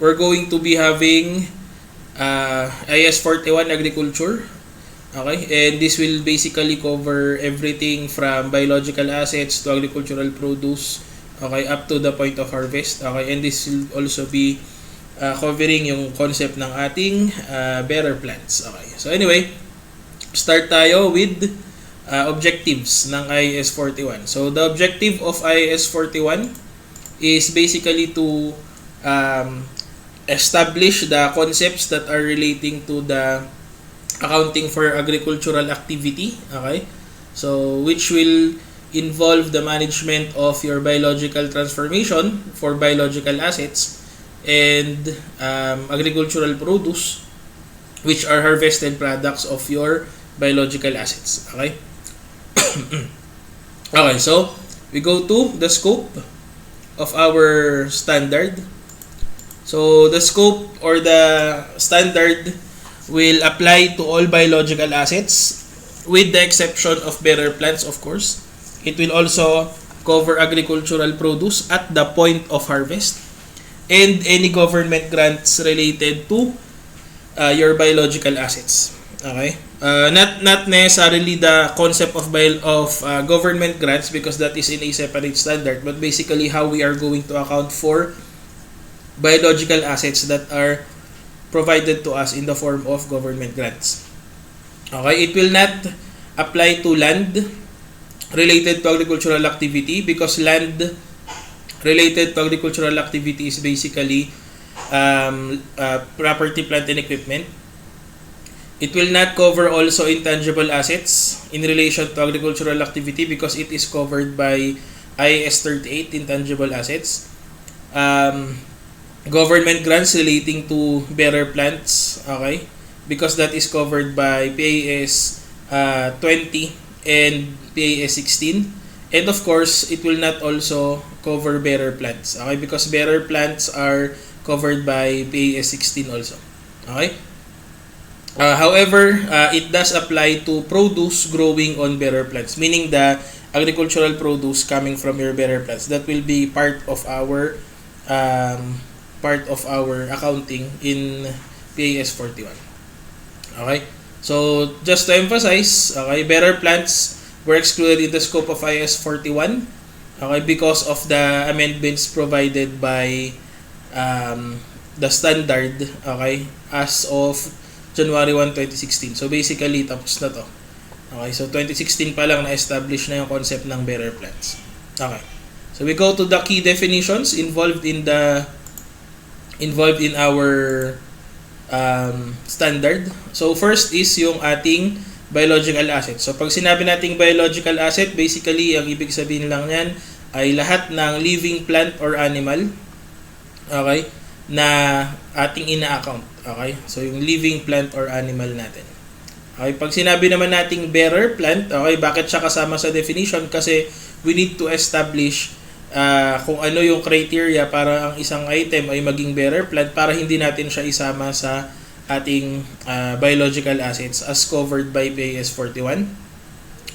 we're going to be having IAS 41 Agriculture. Okay, and this will basically cover everything from biological assets to agricultural produce, okay, up to the point of harvest. Okay, and this will also be covering yung concept ng ating bearer plants. Okay, so anyway, start tayo with objectives ng IAS 41. So the objective of IAS 41 is basically to establish the concepts that are relating to the accounting for agricultural activity, okay? So which will involve the management of your biological transformation for biological assets and agricultural produce, which are harvested products of your biological assets, okay? Okay, so we go to the scope of our standard. So the scope or the standard will apply to all biological assets with the exception of bearer plants, of course. It will also cover agricultural produce at the point of harvest and any government grants related to your biological assets. Okay? Not necessarily the concept of government grants because that is in a separate standard, but basically how we are going to account for biological assets that are provided to us in the form of government grants. Okay, it will not apply to land related to agricultural activity because land related to agricultural activity is basically property, plant, and equipment. It will not cover also intangible assets in relation to agricultural activity because it is covered by IAS 38, intangible assets. Government grants relating to bearer plants, okay, because that is covered by PAS 20 and PAS 16, and of course it will not also cover bearer plants, okay, because bearer plants are covered by PAS 16 also, okay. However, it does apply to produce growing on bearer plants, meaning the agricultural produce coming from your bearer plants that will be part of our accounting in PAS 41. Okay? So, just to emphasize, okay, bearer plants were excluded in the scope of IAS 41, okay, because of the amendments provided by the standard, okay, as of January 1, 2016. So, basically, tapos na to. Okay, so 2016 pa lang na-establish na yung concept ng bearer plants. Okay. So, we go to the key definitions involved in our standard. So first is yung ating biological asset. So pag sinabi nating biological asset, basically ang ibig sabihin lang niyan ay lahat ng living plant or animal, okay, na ating ina-account. Okay? So yung living plant or animal natin. Okay, pag sinabi naman nating bearer plant, okay, bakit siya kasama sa definition? Kasi we need to establish kung ano yung criteria para ang isang item ay maging bearer plant para hindi natin siya isama sa ating biological assets as covered by PAS 41.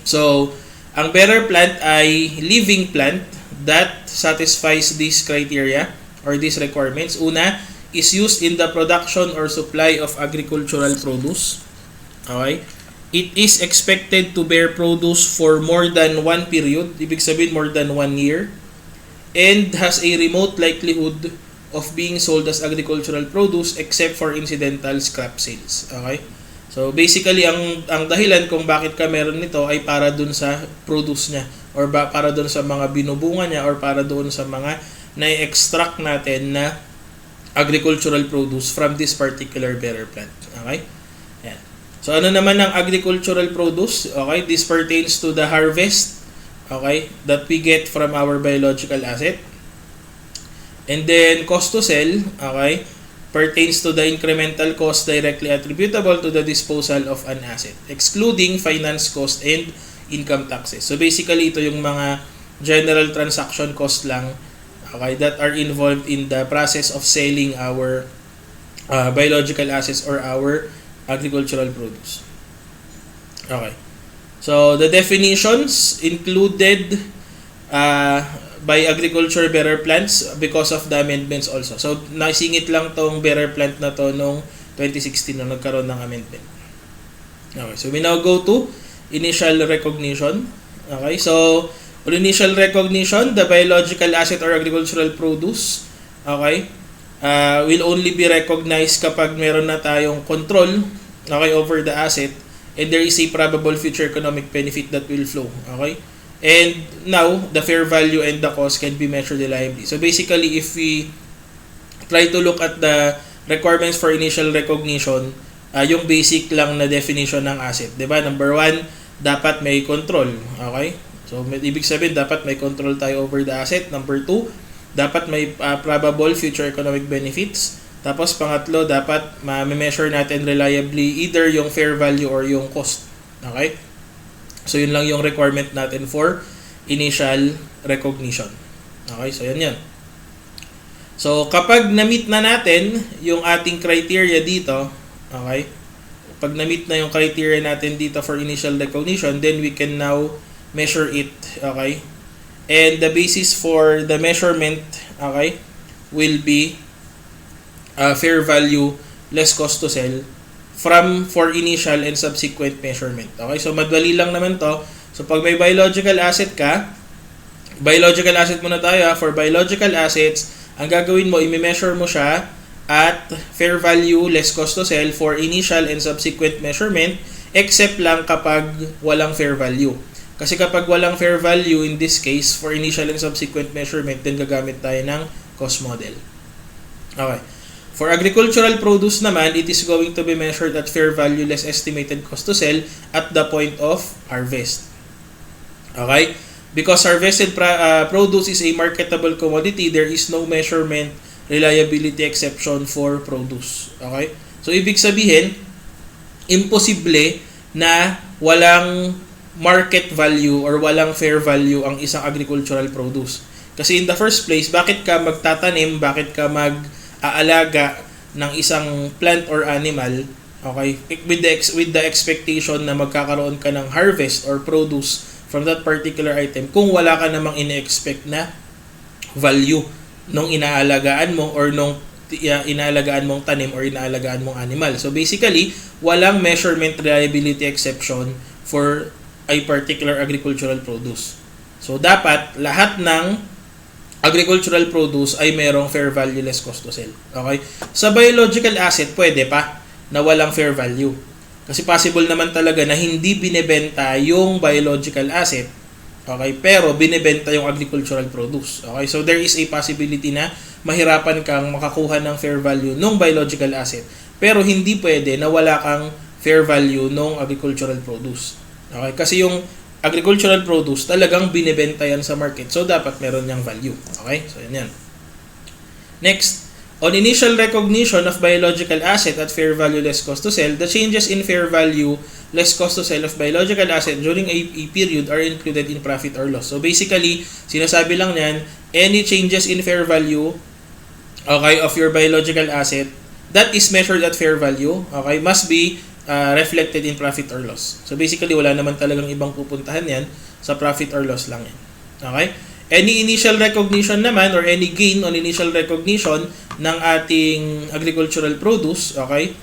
So, ang bearer plant ay living plant that satisfies these criteria or these requirements. Una, is used in the production or supply of agricultural produce. Okay? It is expected to bear produce for more than one period, ibig sabihin more than 1 year, and has a remote likelihood of being sold as agricultural produce except for incidental scrap sales. Okay? So basically ang dahilan kung bakit ka meron nito ay para dun sa produce niya or para dun sa mga binubunga niya or para doon sa mga na-extract natin na agricultural produce from this particular bearer plant. Okay? Yan. So ano naman ang agricultural produce? Okay, this pertains to the harvest, okay, that we get from our biological asset. And then cost to sell, okay, pertains to the incremental cost directly attributable to the disposal of an asset, excluding finance cost and income taxes. So basically ito yung mga general transaction cost lang, okay, that are involved in the process of selling our biological assets or our agricultural produce. Okay. So the definitions included by agriculture bearer plants because of the amendments also. So, nasingit lang tong bearer plant na to nung 2016 na nagkaroon ng amendment. Okay, so we now go to initial recognition. Okay, so on initial recognition, the biological asset or agricultural produce, okay, will only be recognized kapag meron na tayong control, okay, over the asset, and there is a probable future economic benefit that will flow. Okay, and now the fair value and the cost can be measured reliably. So basically, if we try to look at the requirements for initial recognition, yung basic lang na definition ng asset, 'di ba? Number 1, dapat may control. Okay? So ibig sabihin dapat may control tayo over the asset. Number 2, dapat may probable future economic benefits. Tapos pangatlo, dapat ma-measure natin reliably either yung fair value or yung cost. Okay? So yun lang yung requirement natin for initial recognition. Okay? So yan. So kapag na-meet na natin yung ating criteria dito, okay? Pag na-meet na yung criteria natin dito for initial recognition, then we can now measure it, okay? And the basis for the measurement, okay, will be fair value less cost to sell for initial and subsequent measurement. Okay? So madali lang naman to. So pag may biological asset ka, biological asset muna tayo. For biological assets, ang gagawin mo, i-measure mo siya at fair value less cost to sell for initial and subsequent measurement, except lang kapag walang fair value. Kasi kapag walang fair value, in this case, for initial and subsequent measurement, then gagamit tayo ng cost model. Okay. For agricultural produce naman, it is going to be measured at fair value less estimated cost to sell at the point of harvest. Okay? Because harvested produce is a marketable commodity, there is no measurement reliability exception for produce. Okay? So, ibig sabihin, imposible na walang market value or walang fair value ang isang agricultural produce. Kasi in the first place, bakit ka magtatanim, bakit ka mag-aalaga ng isang plant or animal, okay, with the expectation na magkakaroon ka ng harvest or produce from that particular item kung wala ka namang ine-expect na value nung inaalagaan mo or nung inaalagaan mong tanim or inaalagaan mong animal. So basically, walang measurement reliability exception for a particular agricultural produce. So dapat lahat ng agricultural produce ay merong fair value less cost to sell. Okay? Sa biological asset, pwede pa na walang fair value. Kasi possible naman talaga na hindi binebenta yung biological asset, okay, pero binebenta yung agricultural produce. Okay? So there is a possibility na mahirapan kang makakuha ng fair value nung biological asset, pero hindi pwede na wala kang fair value nung agricultural produce. Okay? Kasi yung agricultural produce talagang binebenta yan sa market. So dapat meron niyang value. Okay? So yan. Next, on initial recognition of biological asset at fair value less cost to sell, the changes in fair value less cost to sell of biological asset during a period are included in profit or loss. So basically, sinasabi lang niyan, any changes in fair value, okay, of your biological asset that is measured at fair value, okay, must be reflected in profit or loss. So basically, wala naman talagang ibang pupuntahan yan, sa profit or loss lang yan. Okay? Any initial recognition naman or any gain on initial recognition ng ating agricultural produce, okay,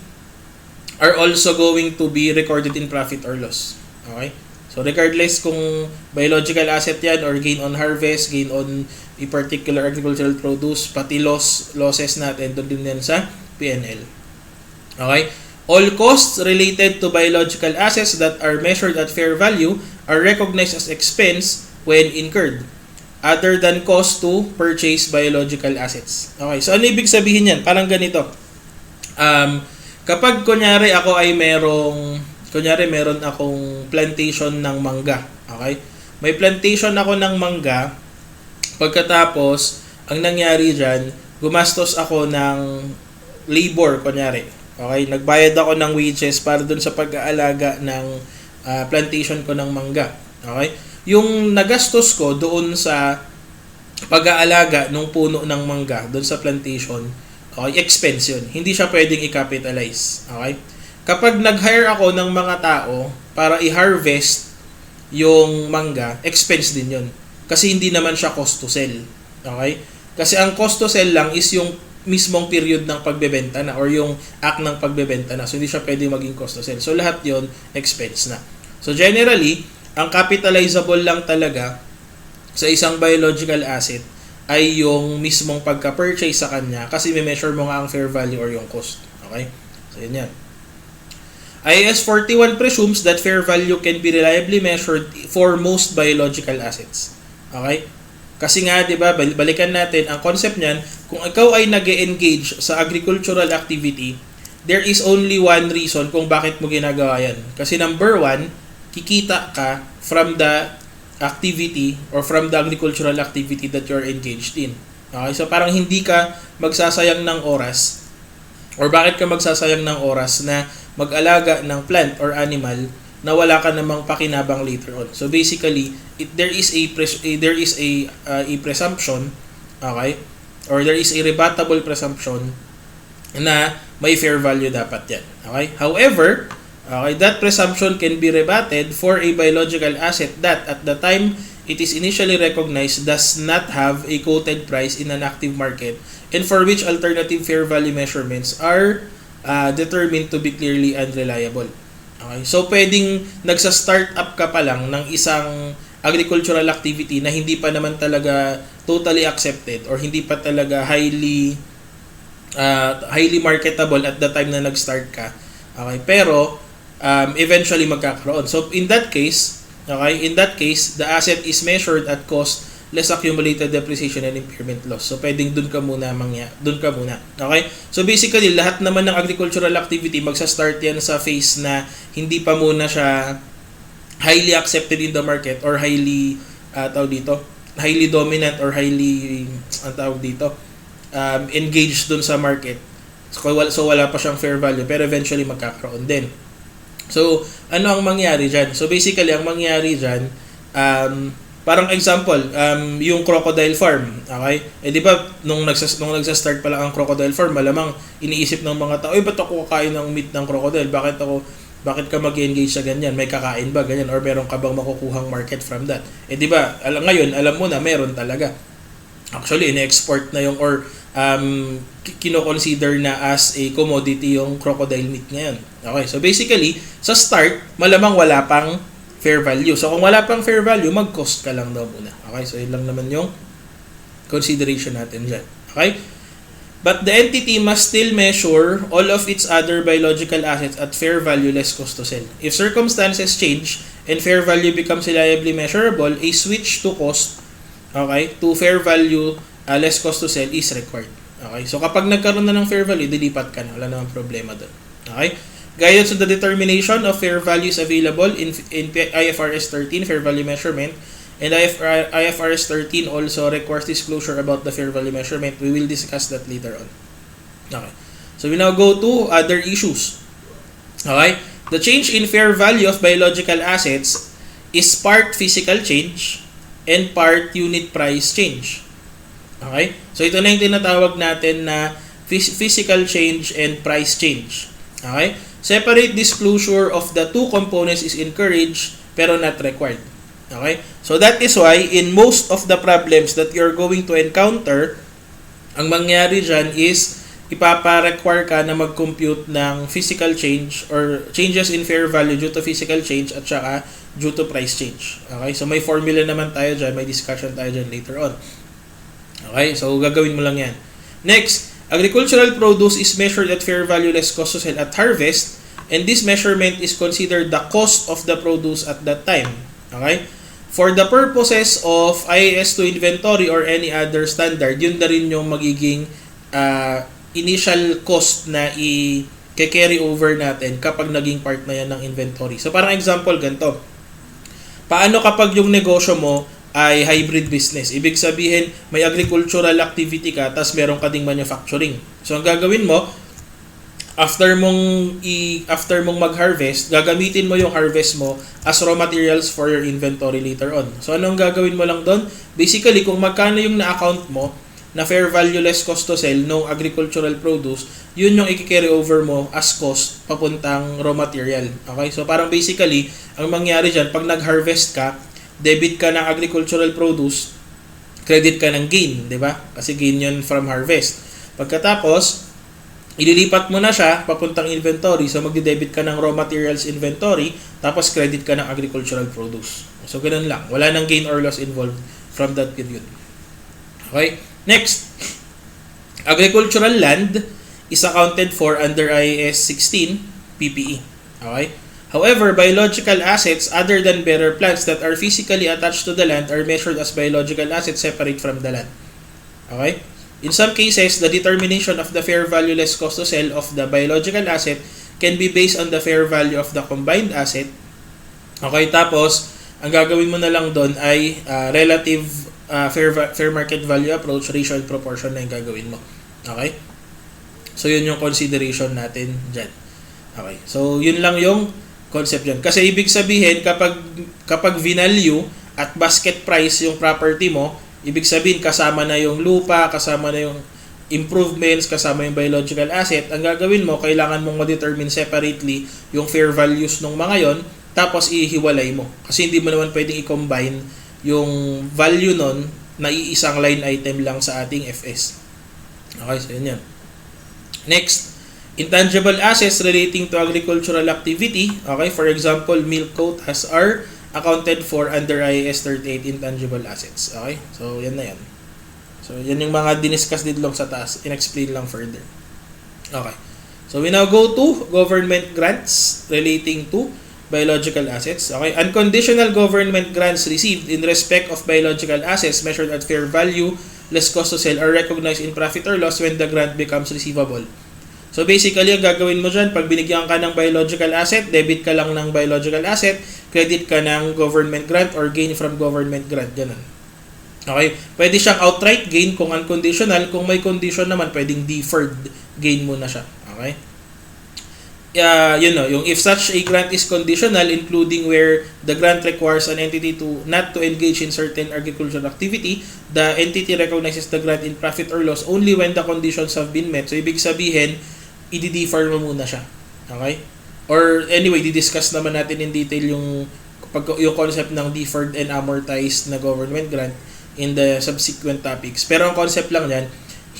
are also going to be recorded in profit or loss. Okay? So regardless kung biological asset yan or gain on harvest, gain on a particular agricultural produce, pati losses natin, doon din yan sa P&L. Okay? All costs related to biological assets that are measured at fair value are recognized as expense when incurred, other than cost to purchase biological assets. Okay, so ano ibig sabihin yan? Parang ganito. Kapag kunyari meron akong plantation ng mangga. Okay? May plantation ako ng mangga. Pagkatapos, ang nangyari dyan, gumastos ako ng labor, kunyari. Okay? Nagbayad ako ng wages para dun sa pag-aalaga ng plantation ko ng mangga. Okay? Yung nagastos ko doon sa pag-aalaga ng puno ng mangga doon sa plantation, okay, expense yun. Hindi siya pwedeng i-capitalize. Okay? Kapag nag-hire ako ng mga tao para i-harvest yung mangga, expense din yun. Kasi hindi naman siya cost to sell. Okay? Kasi ang cost to sell lang is yung mismong period ng pagbebenta na or yung act ng pagbebenta na. So, hindi siya pwede maging cost to sell. So, lahat yon expense na. So, generally, ang capitalizable lang talaga sa isang biological asset ay yung mismong pagka-purchase sa kanya kasi may measure mo nga ang fair value or yung cost. Okay? So, yun yan. IAS 41 presumes that fair value can be reliably measured for most biological assets. Okay? Kasi nga, di ba, balikan natin, ang concept niyan, kung ikaw ay nag-engage sa agricultural activity, there is only one reason kung bakit mo ginagawa yan. Kasi number one, kikita ka from the activity or from the agricultural activity that you're engaged in. Okay? So, parang hindi ka magsasayang ng oras or bakit ka magsasayang ng oras na mag-alaga ng plant or animal na wala ka namang pakinabang later on. So basically, there is a presumption, okay? Or there is a rebuttable presumption na may fair value dapat yan. Okay? However, okay, that presumption can be rebutted for a biological asset that at the time it is initially recognized does not have a quoted price in an active market and for which alternative fair value measurements are determined to be clearly unreliable. Okay? So, pwedeng nagsa-start up ka pa lang ng isang agricultural activity na hindi pa naman talaga totally accepted or hindi pa talaga highly marketable at the time na nag-start ka. Okay? Pero, eventually magkakaroon. So, in that case, the asset is measured at cost less accumulated depreciation and impairment loss. So, pwedeng dun ka muna. Okay? So, basically, lahat naman ng agricultural activity, magsa-start yan sa phase na hindi pa muna siya highly accepted in the market or highly, highly dominant or highly, engaged dun sa market. So, wala pa siyang fair value, pero eventually magkakaroon din. So, ano ang mangyari dyan? So, basically, ang mangyari dyan, parang example, yung crocodile farm, okay? Di ba, nung nagsa-start pa lang ang crocodile farm, malamang iniisip ng mga tao, ba't ako kakain ng meat ng crocodile? Bakit ka mag-engage sa ganyan? May kakain ba? Ganyan? Or meron ka bang makukuhang market from that? Di ba, ngayon, alam mo na, meron talaga. Actually, in-export na yung, or kino-consider na as a commodity yung crocodile meat ngayon. Okay, so basically, sa start, malamang wala pang fair value. So, kung wala pang fair value, mag-cost ka lang daw muna. Okay? So, yun lang naman yung consideration natin dyan. Okay? But the entity must still measure all of its other biological assets at fair value less cost to sell. If circumstances change and fair value becomes reliably measurable, a switch to cost, okay, to fair value less cost to sell is required. Okay? So, kapag nagkaroon na ng fair value, dilipat ka na. Wala namang problema doon. Okay? Guidance on the determination of fair values available in IFRS 13, fair value measurement, and IFRS 13 also requires disclosure about the fair value measurement. We will discuss that later on. Okay. So we now go to other issues. Okay. The change in fair value of biological assets is part physical change and part unit price change. Okay. So ito na yung tinatawag natin na physical change and price change. Okay. Separate disclosure of the two components is encouraged pero not required. Okay? So that is why in most of the problems that you're going to encounter, ang mangyari dyan is ipapa-require ka na mag-compute ng physical change or changes in fair value due to physical change at saka due to price change. Okay? So may formula naman tayo dyan, may discussion tayo dyan later on. Okay? So gagawin mo lang yan. Next, agricultural produce is measured at fair value less cost to sell at harvest, and this measurement is considered the cost of the produce at that time. Okay? For the purposes of IAS 2 inventory or any other standard, yun na rin yung magiging initial cost na i-carry over natin kapag naging part na yan ng inventory. So parang example, ganito. Paano kapag yung negosyo mo ay hybrid business? Ibig sabihin, may agricultural activity ka, tas meron ka ding manufacturing. So, ang gagawin mo, after mong mag-harvest, gagamitin mo yung harvest mo as raw materials for your inventory later on. So, anong gagawin mo lang doon? Basically, kung magkano yung na-account mo na fair value less cost to sell no agricultural produce, yun yung i-carry over mo as cost papuntang raw material. Okay? So, parang basically, ang mangyari dyan, pag nag-harvest ka, debit ka ng agricultural produce, credit ka ng gain, di ba? Kasi gain yun from harvest. Pagkatapos, ililipat mo na siya papuntang inventory. So, magde-debit ka ng raw materials inventory, tapos credit ka ng agricultural produce. So, ganun lang. Wala nang gain or loss involved from that period. Okay? Next, agricultural land is accounted for under IAS 16 PPE. Okay? However, biological assets other than bearer plants that are physically attached to the land are measured as biological assets separate from the land. Okay? In some cases, the determination of the fair value less cost to sell of the biological asset can be based on the fair value of the combined asset. Okay, tapos, ang gagawin mo na lang doon ay relative fair market value approach, ratio and proportion na yung gagawin mo. Okay? So, yun yung consideration natin dyan. Okay, so yun lang yung concept dyan. Kasi ibig sabihin, kapag vinalue at basket price yung property mo, ibig sabihin, kasama na yung lupa, kasama na yung improvements, kasama yung biological asset. Ang gagawin mo, kailangan mong ma-determine separately yung fair values ng mga yon, tapos ihiwalay mo. Kasi hindi mo naman pwedeng i-combine yung value nun na iisang line item lang sa ating FS. Okay, so yun yan. Next, intangible assets relating to agricultural activity. Okay, for example, milk coat has are accounted for under IAS 38 intangible assets. Okay? So, yan na yan. So, yan yung mga diniscuss dito lang sa taas. In-explain lang further. Okay. So, we now go to government grants relating to biological assets. Okay? Unconditional government grants received in respect of biological assets measured at fair value, less cost to sell, are recognized in profit or loss when the grant becomes receivable. So basically, ang gagawin mo dyan, pag binigyan ka ng biological asset, debit ka lang ng biological asset, credit ka ng government grant or gain from government grant. Ganun. Okay? Pwede siyang outright gain kung unconditional. Kung may condition naman, pwedeng deferred gain mo na siya. Okay? Yung if such a grant is conditional, including where the grant requires an entity to not to engage in certain agricultural activity, the entity recognizes the grant in profit or loss only when the conditions have been met. So, ibig sabihin, i-defer mo muna siya. Okay? Or anyway, di-discuss naman natin in detail yung concept ng deferred and amortized na government grant in the subsequent topics. Pero ang concept lang yan,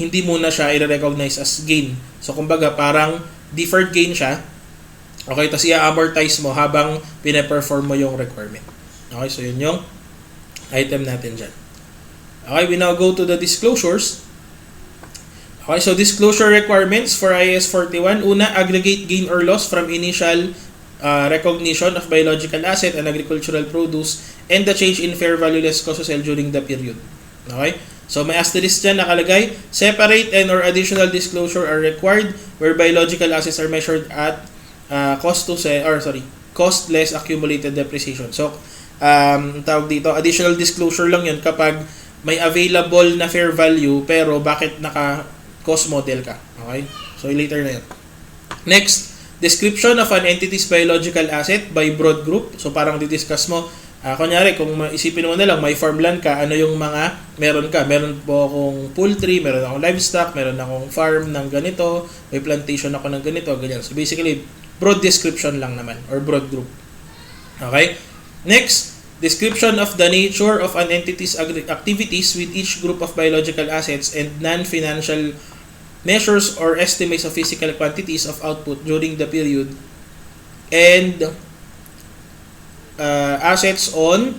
hindi muna siya i-recognize as gain. So, kumbaga, parang deferred gain siya. Okay? Tapos i-amortize mo habang pina-perform mo yung requirement. Okay? So, yun yung item natin dyan. Okay? We now go to the disclosures. Okay, so disclosure requirements for IAS 41. Una, aggregate gain or loss from initial recognition of biological asset and agricultural produce and the change in fair value less cost to sell during the period. Okay? So may asterisk dyan nakalagay, separate and or additional disclosure are required where biological assets are measured at cost less accumulated depreciation. So, tawag dito, additional disclosure lang yun kapag may available na fair value pero bakit naka-cost model ka. Okay? So, later na yun. Next, description of an entity's biological asset by broad group. So, parang didiscuss mo, kunyari, kung isipin mo na lang, may farmland ka, ano yung mga meron ka? Meron po akong poultry, meron akong livestock, meron akong farm ng ganito, may plantation ako ng ganito, ganyan. So, basically, broad description lang naman, or broad group. Okay? Next, description of the nature of an entity's activities with each group of biological assets and non-financial measures or estimates of physical quantities of output during the period and assets on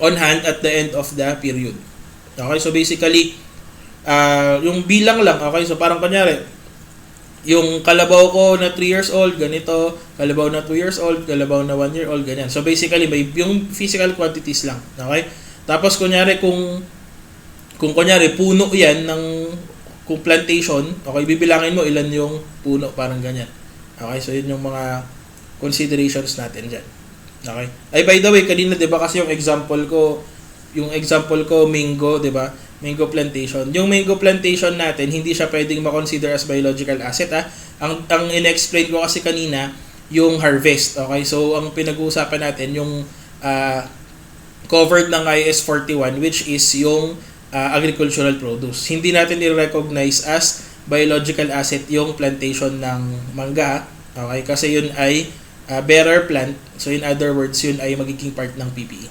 hand at the end of the period. Okay, so basically yung bilang lang. Okay, so parang kunyari yung kalabaw ko na 3 years old, ganito, kalabaw na 2 years old, kalabaw na 1 year old, ganyan. So basically may yung physical quantities lang. Okay? Tapos kunyari kung kunyari puno 'yan ng kung plantation, okay, bibilangin mo ilan yung puno, parang ganyan. Okay, so yun yung mga considerations natin diyan. Okay? Ay, by the way, kanina 'di ba kasi yung example ko mango, 'di ba? Mango plantation. Yung mango plantation natin, hindi siya pwedeng ma-consider as biological asset, ha. Ang in-explain ko kasi kanina, yung harvest. Okay? So, ang pinag-uusapan natin yung covered ng IAS 41, which is yung agricultural produce. Hindi natin i-recognize as biological asset yung plantation ng mangga. Okay? Kasi yun ay bearer plant. So in other words, yun ay magiging part ng PPE.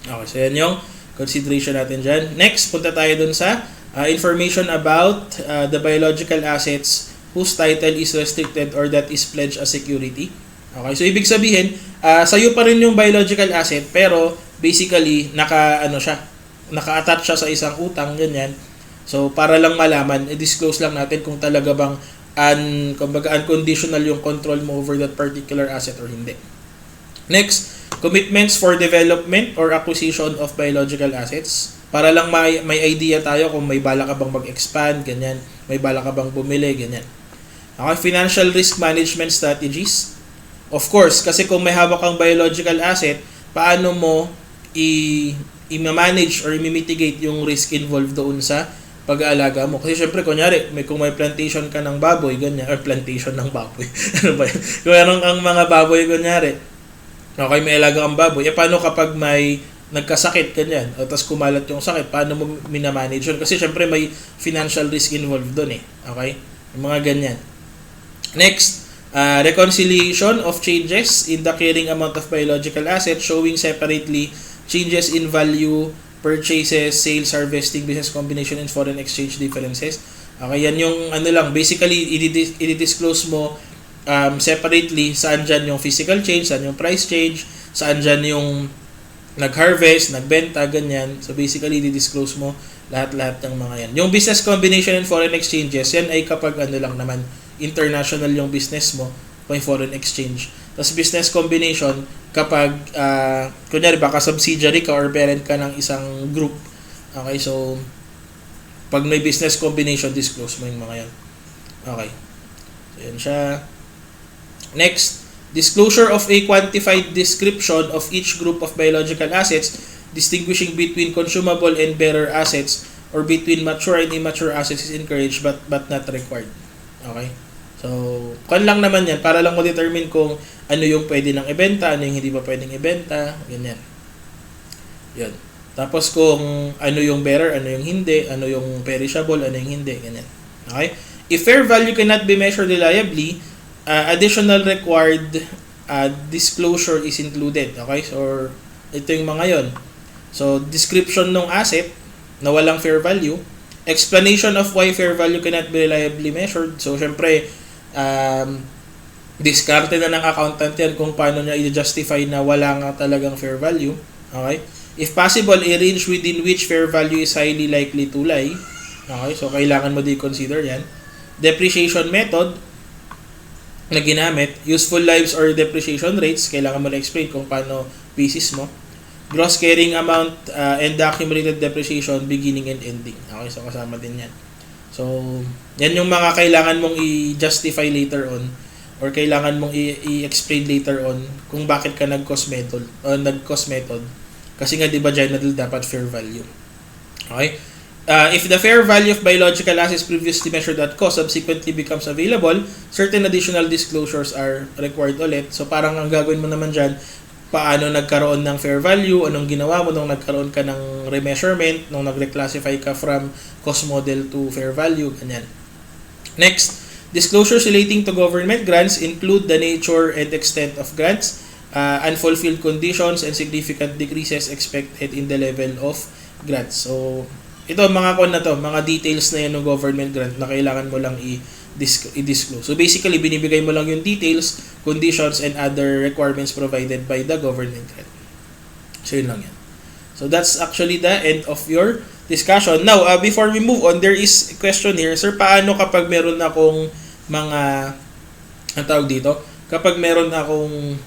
Okay, so yan yung consideration natin dyan. Next, punta tayo dun sa information about the biological assets whose title is restricted or that is pledged as security. Okay, so ibig sabihin, sa'yo pa rin yung biological asset, pero basically, naka-attach siya sa isang utang, ganyan. So, para lang malaman, i-disclose lang natin kung talaga bang unconditional yung control mo over that particular asset or hindi. Next, commitments for development or acquisition of biological assets. Para lang may idea tayo kung may bala ka bang mag-expand, ganyan. May bala ka bang bumili, ganyan. Okay, financial risk management strategies. Of course, kasi kung may hawak kang biological asset, paano mo i-manage or i-mitigate yung risk involved doon sa pag-aalaga mo. Kasi syempre, kunyari, kung may plantation ka ng baboy, ganyan, or plantation ng baboy. Ano ba yun? Kung meron kang mga baboy, kunyari, okay, may alaga kang baboy. Paano kapag may nagkasakit, ganyan, o tapos kumalat yung sakit, paano mo minamanage yun? Kasi syempre may financial risk involved doon eh. Okay? Yung mga ganyan. Next, reconciliation of changes in the carrying amount of biological assets showing separately changes in value, purchases, sales, harvesting, business combination, and foreign exchange differences. Okay, yan yung basically, i-disclose mo separately saan dyan yung physical change, saan yung price change, saan dyan yung nag-harvest, nagbenta, ganyan. So basically, i-disclose mo lahat-lahat ng mga yan. Yung business combination and foreign exchanges, yan ay kapag lang naman, international yung business mo, may foreign exchange. Tapos business combination, kapag, kunyari baka subsidiary ka or parent ka ng isang group. Okay, so, pag may business combination, disclose mo yung mga yan. Okay. So, yan siya. Next, disclosure of a quantified description of each group of biological assets, distinguishing between consumable and bearer assets, or between mature and immature assets is encouraged but not required. Okay? So, lang naman yan, para lang mo determine kung ano yung pwede nang ibenta, ano yung hindi pa pwedeng ibenta, ganyan. Yan. Tapos kung ano yung bearer, ano yung hindi, ano yung perishable, ano yung hindi, ganyan. Okay? If fair value cannot be measured reliably, additional required disclosure is included. Okay? So, ito yung mga yon. So, description ng asset na walang fair value, explanation of why fair value cannot be reliably measured. So, syempre, diskarte na ng accountant yan kung paano niya i-justify na wala nga talagang fair value. Okay? If possible, a range within which fair value is highly likely to lie. Okay? So, kailangan mo din consider yan. Depreciation method na ginamit, useful lives or depreciation rates, kailangan mo na-explain kung paano basis mo. Gross carrying amount and accumulated depreciation, beginning and ending. Okay, so kasama din yan. So, yan yung mga kailangan mong i-justify later on or kailangan mong i-explain later on kung bakit ka nag-cost method. Kasi nga, di ba, general dapat fair value. Okay? If the fair value of biological assets previously measured at cost subsequently becomes available, certain additional disclosures are required ulit. So parang ang gagawin mo naman dyan, paano nagkaroon ng fair value, anong ginawa mo nung nagkaroon ka ng remeasurement, nung nag-reclassify ka from cost model to fair value, ganyan. Next, disclosures relating to government grants include the nature and extent of grants, unfulfilled conditions, and significant decreases expected in the level of grants. So, ito, mga details na yan ng government grant na kailangan mo lang i-disclose. So basically, binibigay mo lang yung details, conditions, and other requirements provided by the government grant. So yun lang yan. So that's actually the end of your discussion. Now, before we move on, there is a question here. Sir, paano kapag meron akong ang tawag dito? Kapag meron akong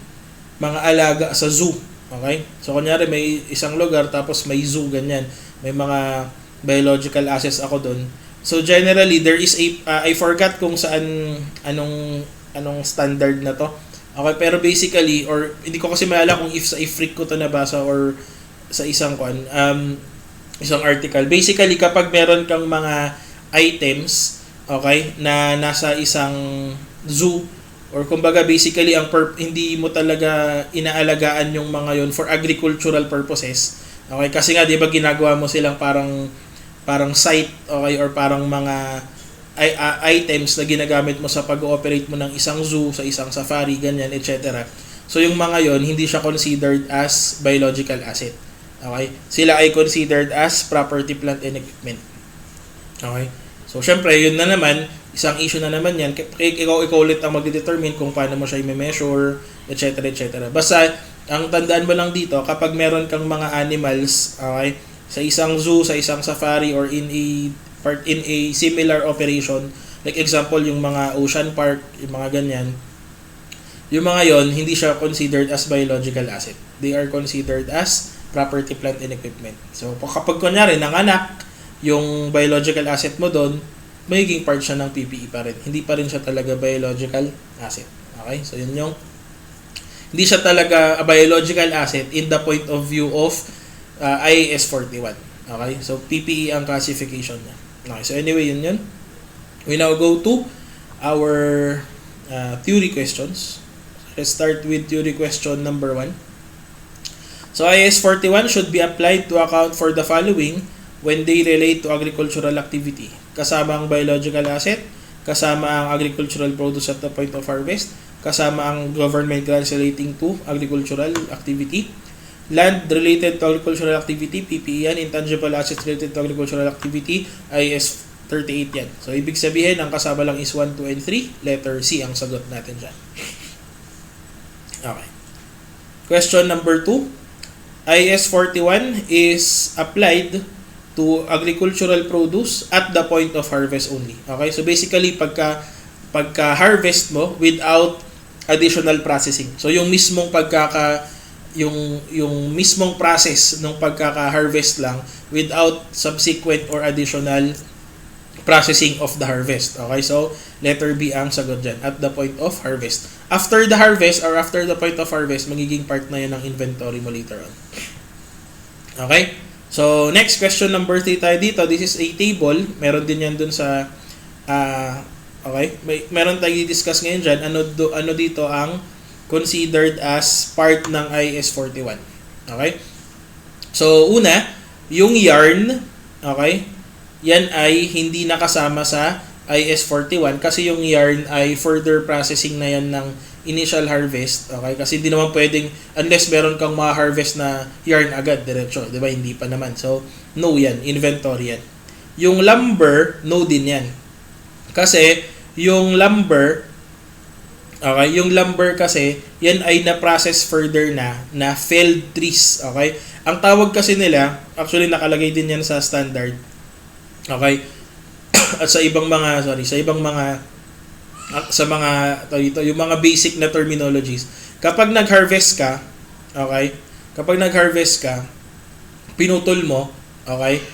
mga alaga sa zoo. Okay? So kunyari may isang lugar tapos may zoo, ganyan. May mga biological assets ako doon. So generally there is I forgot kung anong standard na to. Okay, pero basically or hindi ko kasi maalala kung sa freak ko to nabasa or sa isang isang article. Basically kapag meron kang mga items, okay, na nasa isang zoo or kumbaga basically hindi mo talaga inaalagaan yung mga yon for agricultural purposes. Okay, kasi nga 'di ba ginagawa mo silang parang site, okay, or parang mga items na ginagamit mo sa pag-ooperate mo ng isang zoo, sa isang safari, ganyan, etc. So yung mga yon hindi siya considered as biological asset. Okay? Sila ay considered as property, plant, and equipment. Okay? So, syempre, yun na naman, isang issue na naman yan. Ikaw ulit ang magdedetermine kung paano mo siya i-measure, etc. etc. Basta, ang tandaan mo lang dito, kapag meron kang mga animals, okay, sa isang zoo, sa isang safari, or in a similar operation, like example, yung mga ocean park, yung mga ganyan, yung mga yon hindi siya considered as biological asset. They are considered as property, plant, and equipment. So, kapag kunyari, nanganak, yung biological asset mo doon, magiging part siya ng PPE pa rin. Hindi pa rin siya talaga biological asset. Okay? So, yun yung hindi siya talaga a biological asset in the point of view of IAS 41. Okay? So, PPE ang classification niya. Okay. So, anyway, yun. We now go to our theory questions. Let's start with theory question number 1. So, IAS 41 should be applied to account for the following when they relate to agricultural activity. Kasama ang biological asset, kasama ang agricultural produce at the point of harvest, kasama ang government grants relating to agricultural activity, land related to agricultural activity, PPE yan, intangible assets related to agricultural activity, IAS 38 yan. So, ibig sabihin, ang kasama lang is 1, 2, and 3. Letter C ang sagot natin dyan. Okay. Question number 2. IAS 41 is applied to agricultural produce at the point of harvest only. Okay? So, basically, pagka harvest mo without additional processing. So, yung mismong yung mismong process ng pagkaka-harvest lang without subsequent or additional processing of the harvest. Okay? So, letter B ang sagot dyan, at the point of harvest. After the harvest or after the point of harvest, magiging part na yan ng inventory mo later on. Okay? So, next question number 3 tayo dito. This is a table. Meron din yan dun sa okay? Meron tayo i-discuss ngayon dyan. Ano dito ang considered as part ng IAS 41. Okay? So, una, yung yarn, okay? Yan ay hindi nakasama sa IAS 41 kasi yung yarn ay further processing na yan ng initial harvest. Okay? Kasi hindi naman pwedeng, unless meron kang ma-harvest na yarn agad, diretso. Diba? Hindi pa naman. So, no yan. Inventory yan. Yung lumber, no din yan. Kasi, yung lumber, okay, yung lumber kasi, yan ay na-process further na felled trees. Okay? Ang tawag kasi nila, actually nakalagay din yan sa standard. Okay? At sa ibang mga, yung mga basic na terminologies. Kapag nag-harvest ka, okay? Kapag nag-harvest ka, pinutol mo, okay?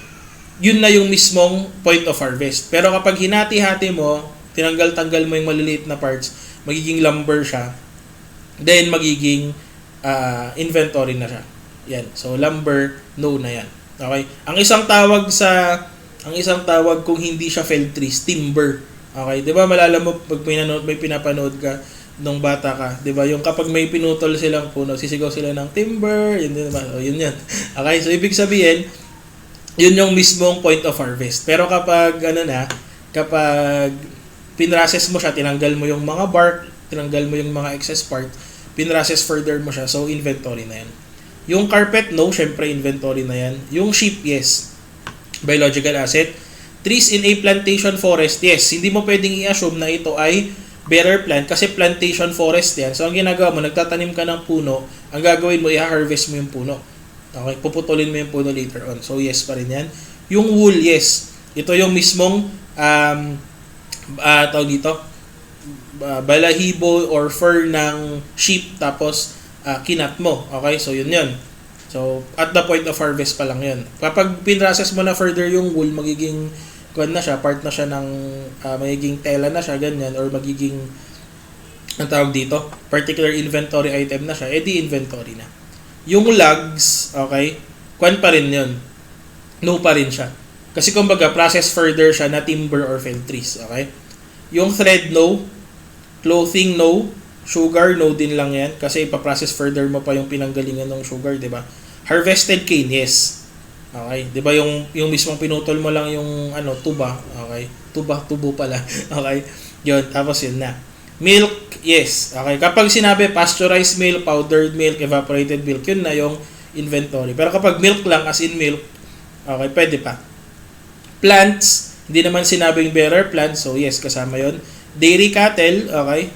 Yun na yung mismong point of harvest. Pero kapag hinati-hati mo, tinanggal-tanggal mo yung maliliit na parts, magiging lumber siya, then magiging inventory na siya. Yan. So, lumber, no na yan. Okay? Ang isang tawag kung hindi siya felled trees, timber. Okay? 'Di ba malala mo pag may pinapanood ka nung bata ka, 'di ba? Yung kapag may pinutol silang puno, sisigaw sila ng timber, yun din naman. O, yun yan. Okay? So, ibig sabihin, yun yung mismong point of harvest. Pero kapag kapag pinrocess mo siya, tinanggal mo yung mga bark, tinanggal mo yung mga excess part, pinrocess further mo siya, so inventory na yan. Yung carpet, no, syempre inventory na yan. Yung sheep, yes, biological asset. Trees in a plantation forest, yes, hindi mo pwedeng i-assume na ito ay bearer plant kasi plantation forest yan. So, ang ginagawa mo, nagtatanim ka ng puno, ang gagawin mo, i-harvest mo yung puno. Okay, puputulin mo yung puno later on. So, yes pa rin yan. Yung wool, yes. Ito yung mismong tawag dito, balahibo or fur ng sheep, tapos kinat mo. Okay, so yun. So, at the point of harvest pa lang yun. Kapag pinrocess mo na further yung wool, magiging part na siya ng magiging tela na siya, ganyan, or magiging ang tawag dito, particular inventory item na siya, edi inventory na. Yung logs, okay, pa rin yun. No pa rin siya. Kasi kumbaga, process further siya na timber or felled trees, okay? Yung thread, no. Clothing, no. Sugar, no din lang yan. Kasi ipaprocess further mo pa yung pinanggalingan ng sugar, di ba? Harvested cane, yes. Okay, 'di ba yung mismong pinutol mo lang yung tuba, okay? Tubo pala. Okay? 'Yun, tapos yun na. Milk, yes. Okay, kapag sinabi pasteurized milk, powdered milk, evaporated milk, yun na yung inventory. Pero kapag milk lang, as in milk, okay, pwede pa. Plants, hindi naman sinabing bearer plants, so yes, kasama yon. Dairy cattle, okay,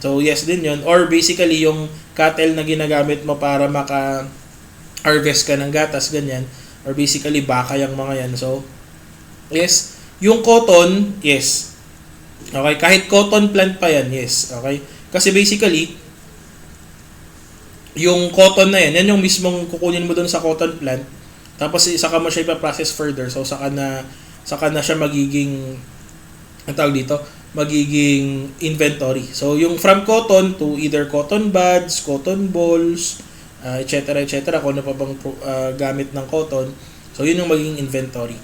so yes din yon. Or basically, yung cattle na ginagamit mo para maka-harvest ka ng gatas, ganyan. Or basically, baka yung mga yan. So, yes. Yung cotton, yes. Okay, kahit cotton plant pa yan, yes. Okay, kasi basically, yung cotton na yan yung mismong kukunin mo doon sa cotton plant, tapos saka mo siya ipa-process further, so saka na siya magiging, ang tawag dito, magiging inventory. So yung from cotton to either cotton buds, cotton balls, etc. kung ano pa bang gamit ng cotton, so yun yung magiging inventory.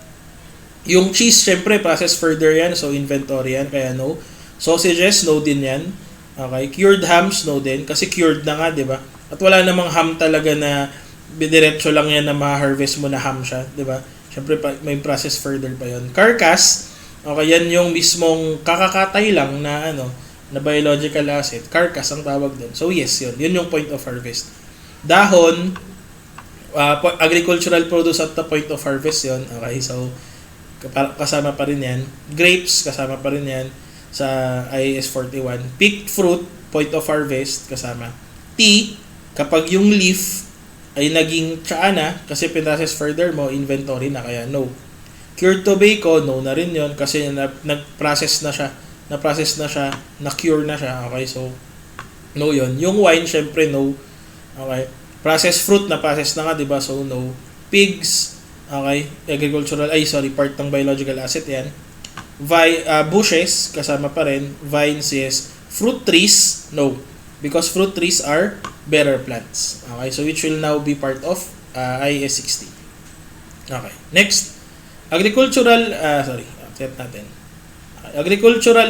Yung cheese, syempre process further yan, so inventory yan, kaya no. Sausages, no din yan. Okay, cured hams, no din, kasi cured na nga, di ba? At wala namang ham talaga na diretso lang yan na ma-harvest mo na ham siya, di ba? Syempre may process further pa yon. Carcass, okay, yan yung mismong kakakatay lang na na biological asset. Carcass ang tawag doon. So yes, yun yung point of harvest. Dahon, agricultural produce at the point of harvest yon. Okay, so kasama pa rin yan. Grapes, kasama pa rin yan sa IAS 41. Picked fruit, point of harvest, kasama. Tea, kapag yung leaf ay naging tsaa na, kasi pinrocess further mo, inventory na, kaya no. Cured tobacco, no na rin yon, kasi nag-process na siya, na-cure na siya, okay, so no yon. Yung wine, syempre no, okay. Processed fruit, na-process na nga, diba, so no. Pigs, okay, part ng biological asset yan. Bushes, kasama pa rin. Vines, yes. Fruit trees, no. Because fruit trees are bearer plants. Okay, so which will now be part of IAS 60. Okay, next. Agricultural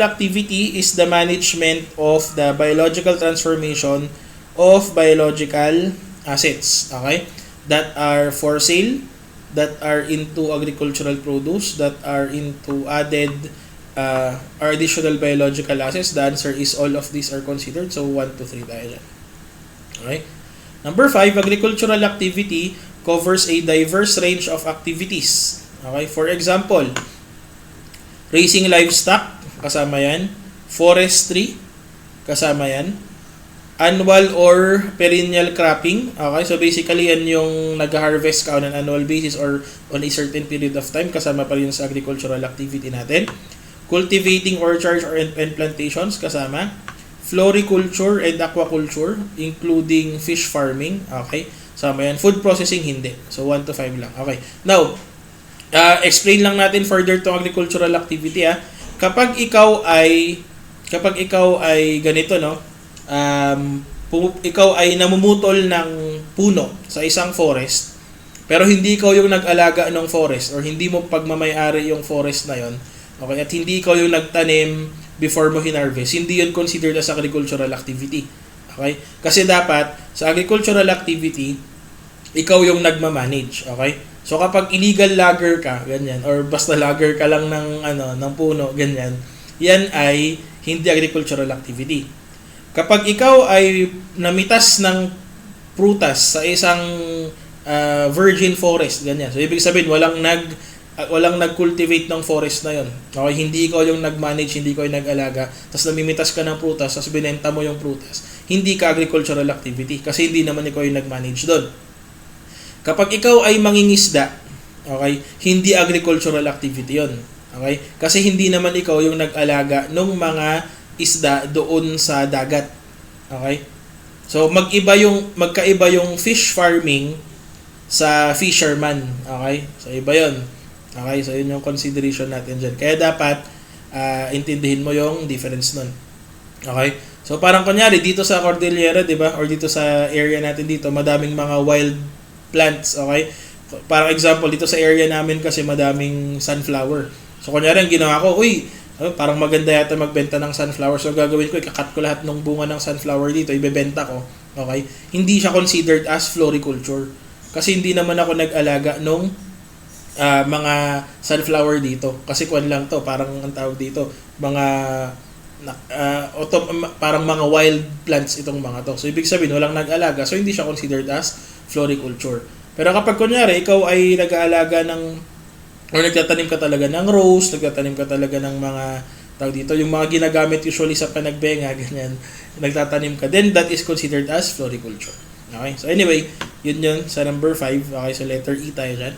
activity is the management of the biological transformation of biological assets. Okay, that are for sale, that are into agricultural produce, that are into added or additional biological assets. The answer is all of these are considered. So 1, 2, 3 tayo dyan. Okay. Number 5, agricultural activity covers a diverse range of activities. Okay. For example, raising livestock, kasama yan. Forestry, kasama yan. Annual or perennial cropping. Okay. So basically, yan yung nag-harvest ka on an annual basis or on a certain period of time. Kasama pa rin sa agricultural activity natin. Cultivating orchards and plantations, kasama. Floriculture and aquaculture, including fish farming. Okay. Sama yan. Food processing, hindi. So 1 to 5 lang. Okay. Now, explain lang natin further to agricultural activity. Kapag ikaw ay ganito, no? Ikaw ay namumutol ng puno sa isang forest, pero hindi ikaw yung nag-alaga ng forest or hindi mo pagmamay-ari yung forest na yon. Okay, at hindi ikaw yung nagtanim before mo hinarvest, hindi yun considered as agricultural activity. Okay? Kasi dapat, sa agricultural activity, ikaw yung nagmamanage. Okay? So, kapag illegal logger ka, ganyan, or basta logger ka lang ng puno, ganyan, yan ay hindi agricultural activity. Kapag ikaw ay namitas ng prutas sa isang virgin forest, ganyan. So, ibig sabihin, walang nag-cultivate ng forest na yon. Okay, hindi ikaw yung nag-manage, hindi ikaw yung nag-alaga, tapos namimitas ka ng prutas, tapos binenta mo yung prutas. Hindi ka agricultural activity kasi hindi naman ikaw yung nag-manage doon. Kapag ikaw ay mangingisda, okay, hindi agricultural activity yon. Okay? Kasi hindi naman ikaw yung nag-alaga ng mga isda doon sa dagat. Okay? So magkaiba yung fish farming sa fisherman. Okay? So iba 'yon. Okay, so yun yung consideration natin dyan. Kaya dapat intindihin mo yung difference nun. Okay? So parang kunyari dito sa Cordillera, 'di ba? Or dito sa area natin dito, madaming mga wild plants, okay? Parang example dito sa area namin kasi madaming sunflower. So kunyari ang ginawa ko, parang maganda yata magbenta ng sunflower. So gagawin ko, ikakat ko lahat ng bunga ng sunflower dito, ibebenta ko. Okay? Hindi siya considered as floriculture. Kasi hindi naman ako nag-alaga nung mga sunflower dito. Kasi kuwan lang to, parang ang tawag dito, parang mga wild plants itong mga to. So ibig sabihin walang nag-alaga, so hindi siya considered as floriculture. Pero kapag kunyari, ikaw ay nag-aalaga ng or nagtatanim ka talaga ng rose, nagtatanim ka talaga ng mga tawag dito, yung mga ginagamit usually sa panagbenga, ganyan, nagtatanim ka, then that is considered as floriculture. Okay? So anyway, yun sa number 5. Okay, so letter E tayo dyan.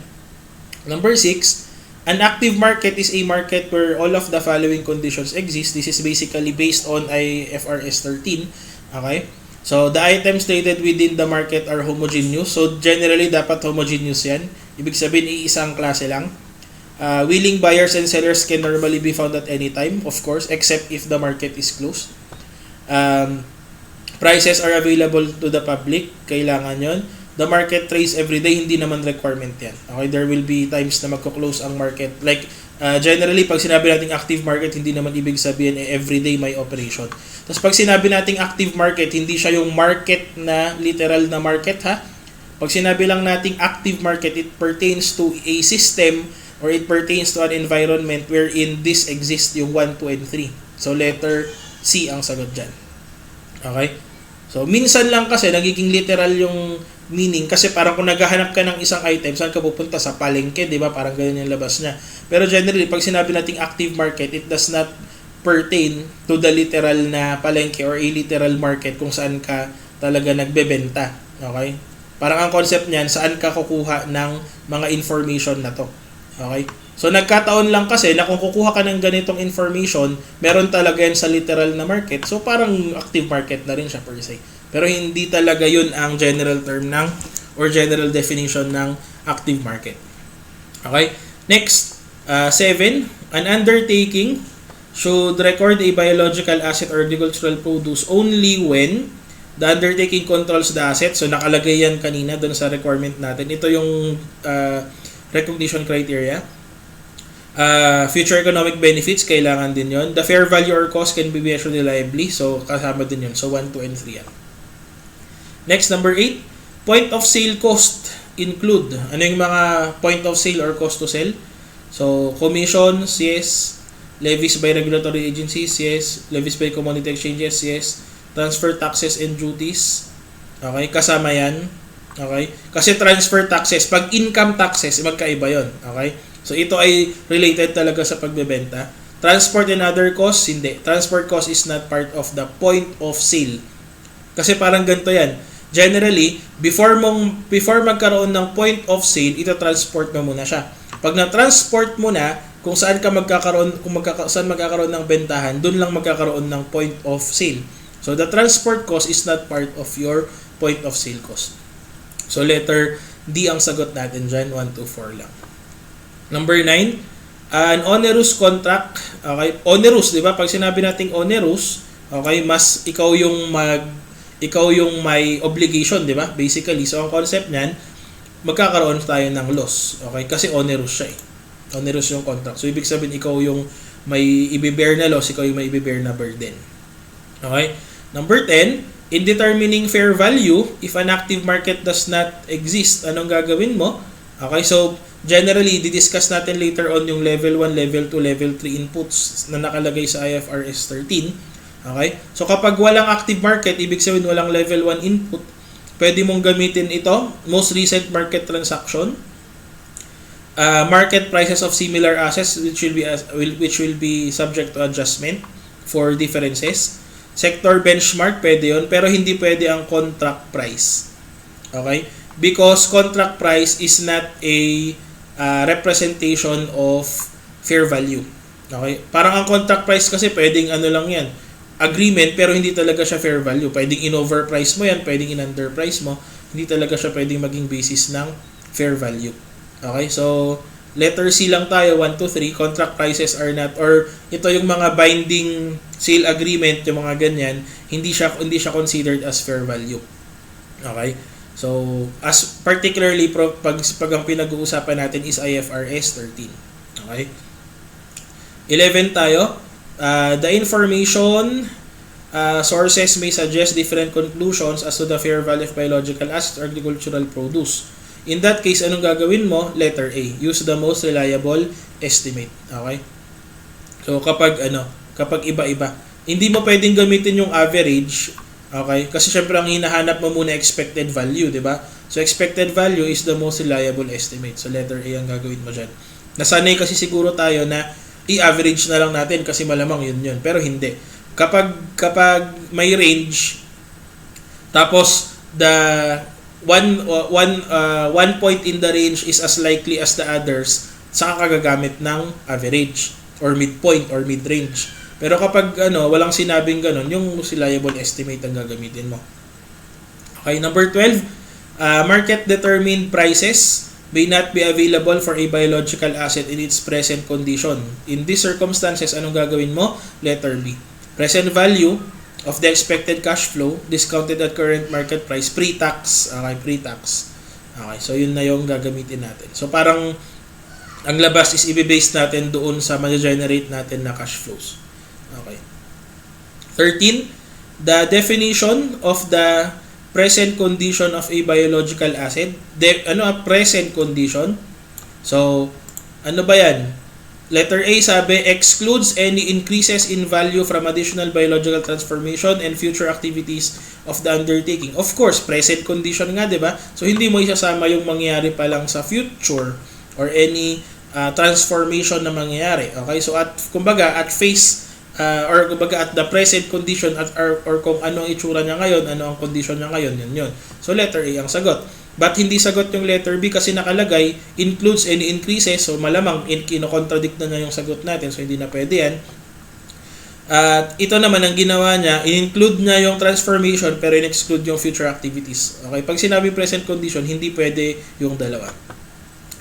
Number 6, an active market is a market where all of the following conditions exist. This is basically based on IFRS 13. Okay? So the items traded within the market are homogeneous. So generally, dapat homogeneous yan. Ibig sabihin, iisang klase lang. Willing buyers and sellers can normally be found at any time, of course, except if the market is closed. Prices are available to the public. Kailangan yon. The market trades every day, hindi naman requirement yan. Okay, there will be times na magko-close ang market. Like, generally, pag sinabi nating active market, hindi naman ibig sabihin everyday may operation. Tapos pag sinabi nating active market, hindi siya yung market na literal na market, ha? Pag sinabi lang nating active market, it pertains to a system or it pertains to an environment wherein this exists, yung 1, 2, and 3. So, letter C ang sagot dyan. Okay? So, minsan lang kasi nagiging literal yung meaning kasi parang kung naghahanap ka ng isang item, saan ka pupunta? Sa palengke, di ba? Parang ganyan yung labas niya. Pero generally, pag sinabi nating active market, it does not pertain to the literal na palengke or a literal market kung saan ka talaga nagbebenta. Okay? Parang ang concept niyan, saan ka kukuha ng mga information na to. Okay? So, nagkataon lang kasi na kung kukuha ka ng ganitong information, meron talaga yan sa literal na market. So, parang active market na rin siya per se. Pero hindi talaga yun ang general term ng or general definition ng active market. Okay? Next, 7. An undertaking should record a biological asset or agricultural produce only when the undertaking controls the asset. So, nakalagay yan kanina doon sa requirement natin. Ito yung recognition criteria. Future economic benefits, kailangan din yon. The fair value or cost can be measured reliably. So, kasama din yon. So, 1, 2, and 3 yan. Next, number 8. Point of sale cost include. Ano yung mga point of sale or cost to sell? So, commissions, yes. Levies by regulatory agencies, yes. Levies by commodity exchanges, yes. Transfer taxes and duties. Okay, kasama yan. Okay? Kasi transfer taxes, pag income taxes, magkaiba yon. Okay? So, ito ay related talaga sa pagbebenta. Transport and other costs, hindi. Transport cost is not part of the point of sale. Kasi parang ganito yan. Generally, before magkaroon ng point of sale, ito transport mo muna siya. Pag na-transport mo na, kung saan ka saan magkakaroon ng bentahan, dun lang magkakaroon ng point of sale. So, the transport cost is not part of your point of sale cost. So, letter D ang sagot natin dyan. 1, 2, 4 lang. Number 9, an onerous contract. Okay, onerous, di ba? Pag sinabi nating onerous, okay, mas ikaw yung may obligation, di ba? Basically, so ang concept niyan, magkakaroon tayo ng loss. Okay, kasi onerous siya eh. Onerous yung contract. So, ibig sabihin, ikaw yung may i-bear na loss, ikaw yung may i-bear na burden. Okay? Number 10, in determining fair value, if an active market does not exist, anong gagawin mo? Okay, so generally, didiscuss natin later on yung level 1, level 2, level 3 inputs na nakalagay sa IFRS 13. Okay, so kapag walang active market, ibig sabihin walang level 1 input, pwede mong gamitin ito, most recent market transaction, market prices of similar assets which will be subject to adjustment for differences. Sector benchmark, pwede yun, pero hindi pwede ang contract price. Okay? Because contract price is not a representation of fair value. Okay? Parang ang contract price kasi pwedeng ano lang yan, agreement, pero hindi talaga siya fair value. Pwedeng in-overprice mo yan, pwedeng in-underprice mo, hindi talaga siya pwedeng maging basis ng fair value. Okay? So, letter C lang tayo, 1, 2, 3, contract prices are not, or ito yung mga binding sale agreement, yung mga ganyan, hindi siya considered as fair value. Okay? So, as particularly pag ang pinag-uusapan natin is IFRS 13. Okay? 11 tayo. The information sources may suggest different conclusions as to the fair value of biological assets or agricultural produce. In that case, anong gagawin mo? Letter A. Use the most reliable estimate. Okay? So, kapag iba-iba. Hindi mo pwedeng gamitin yung average. Okay? Kasi syempre ang hinahanap mo muna expected value, di ba? So expected value is the most reliable estimate. So letter A ang gagawin mo dyan. Nasanay kasi siguro tayo na i-average na lang natin kasi malamang yun. Pero hindi. Kapag may range, tapos the one point in the range is as likely as the others, saka ka gagamit ng average or midpoint or mid-range. Pero kapag walang sinabing ganun, yung most reliable estimate ang gagamitin mo. Okay, number 12, market determined prices may not be available for a biological asset in its present condition. In these circumstances, anong gagawin mo? Letter B. Present value of the expected cash flow discounted at current market price pre-tax. Okay, pre-tax. Okay, so yun na yung gagamitin natin. So parang ang labas is i-base natin doon sa ma-generate natin na cash flows. Okay. 13, the definition of the present condition of a biological asset. Present condition? So, ano ba yan? Letter A sabi, excludes any increases in value from additional biological transformation and future activities of the undertaking. Of course, present condition nga, di ba? So, hindi mo isasama yung mangyayari pa lang sa future or any transformation na mangyayari. Okay? So, at the present condition or kung ano ang itsura niya ngayon, ano ang condition niya ngayon, yun. So, letter A ang sagot. But hindi sagot yung letter B kasi nakalagay, includes any increases. So, malamang kino-contradict na niya yung sagot natin. So, hindi na pwede yan. At ito naman ang ginawa niya, in-include niya yung transformation pero in-exclude yung future activities. Okay, pag sinabi present condition, hindi pwede yung dalawa.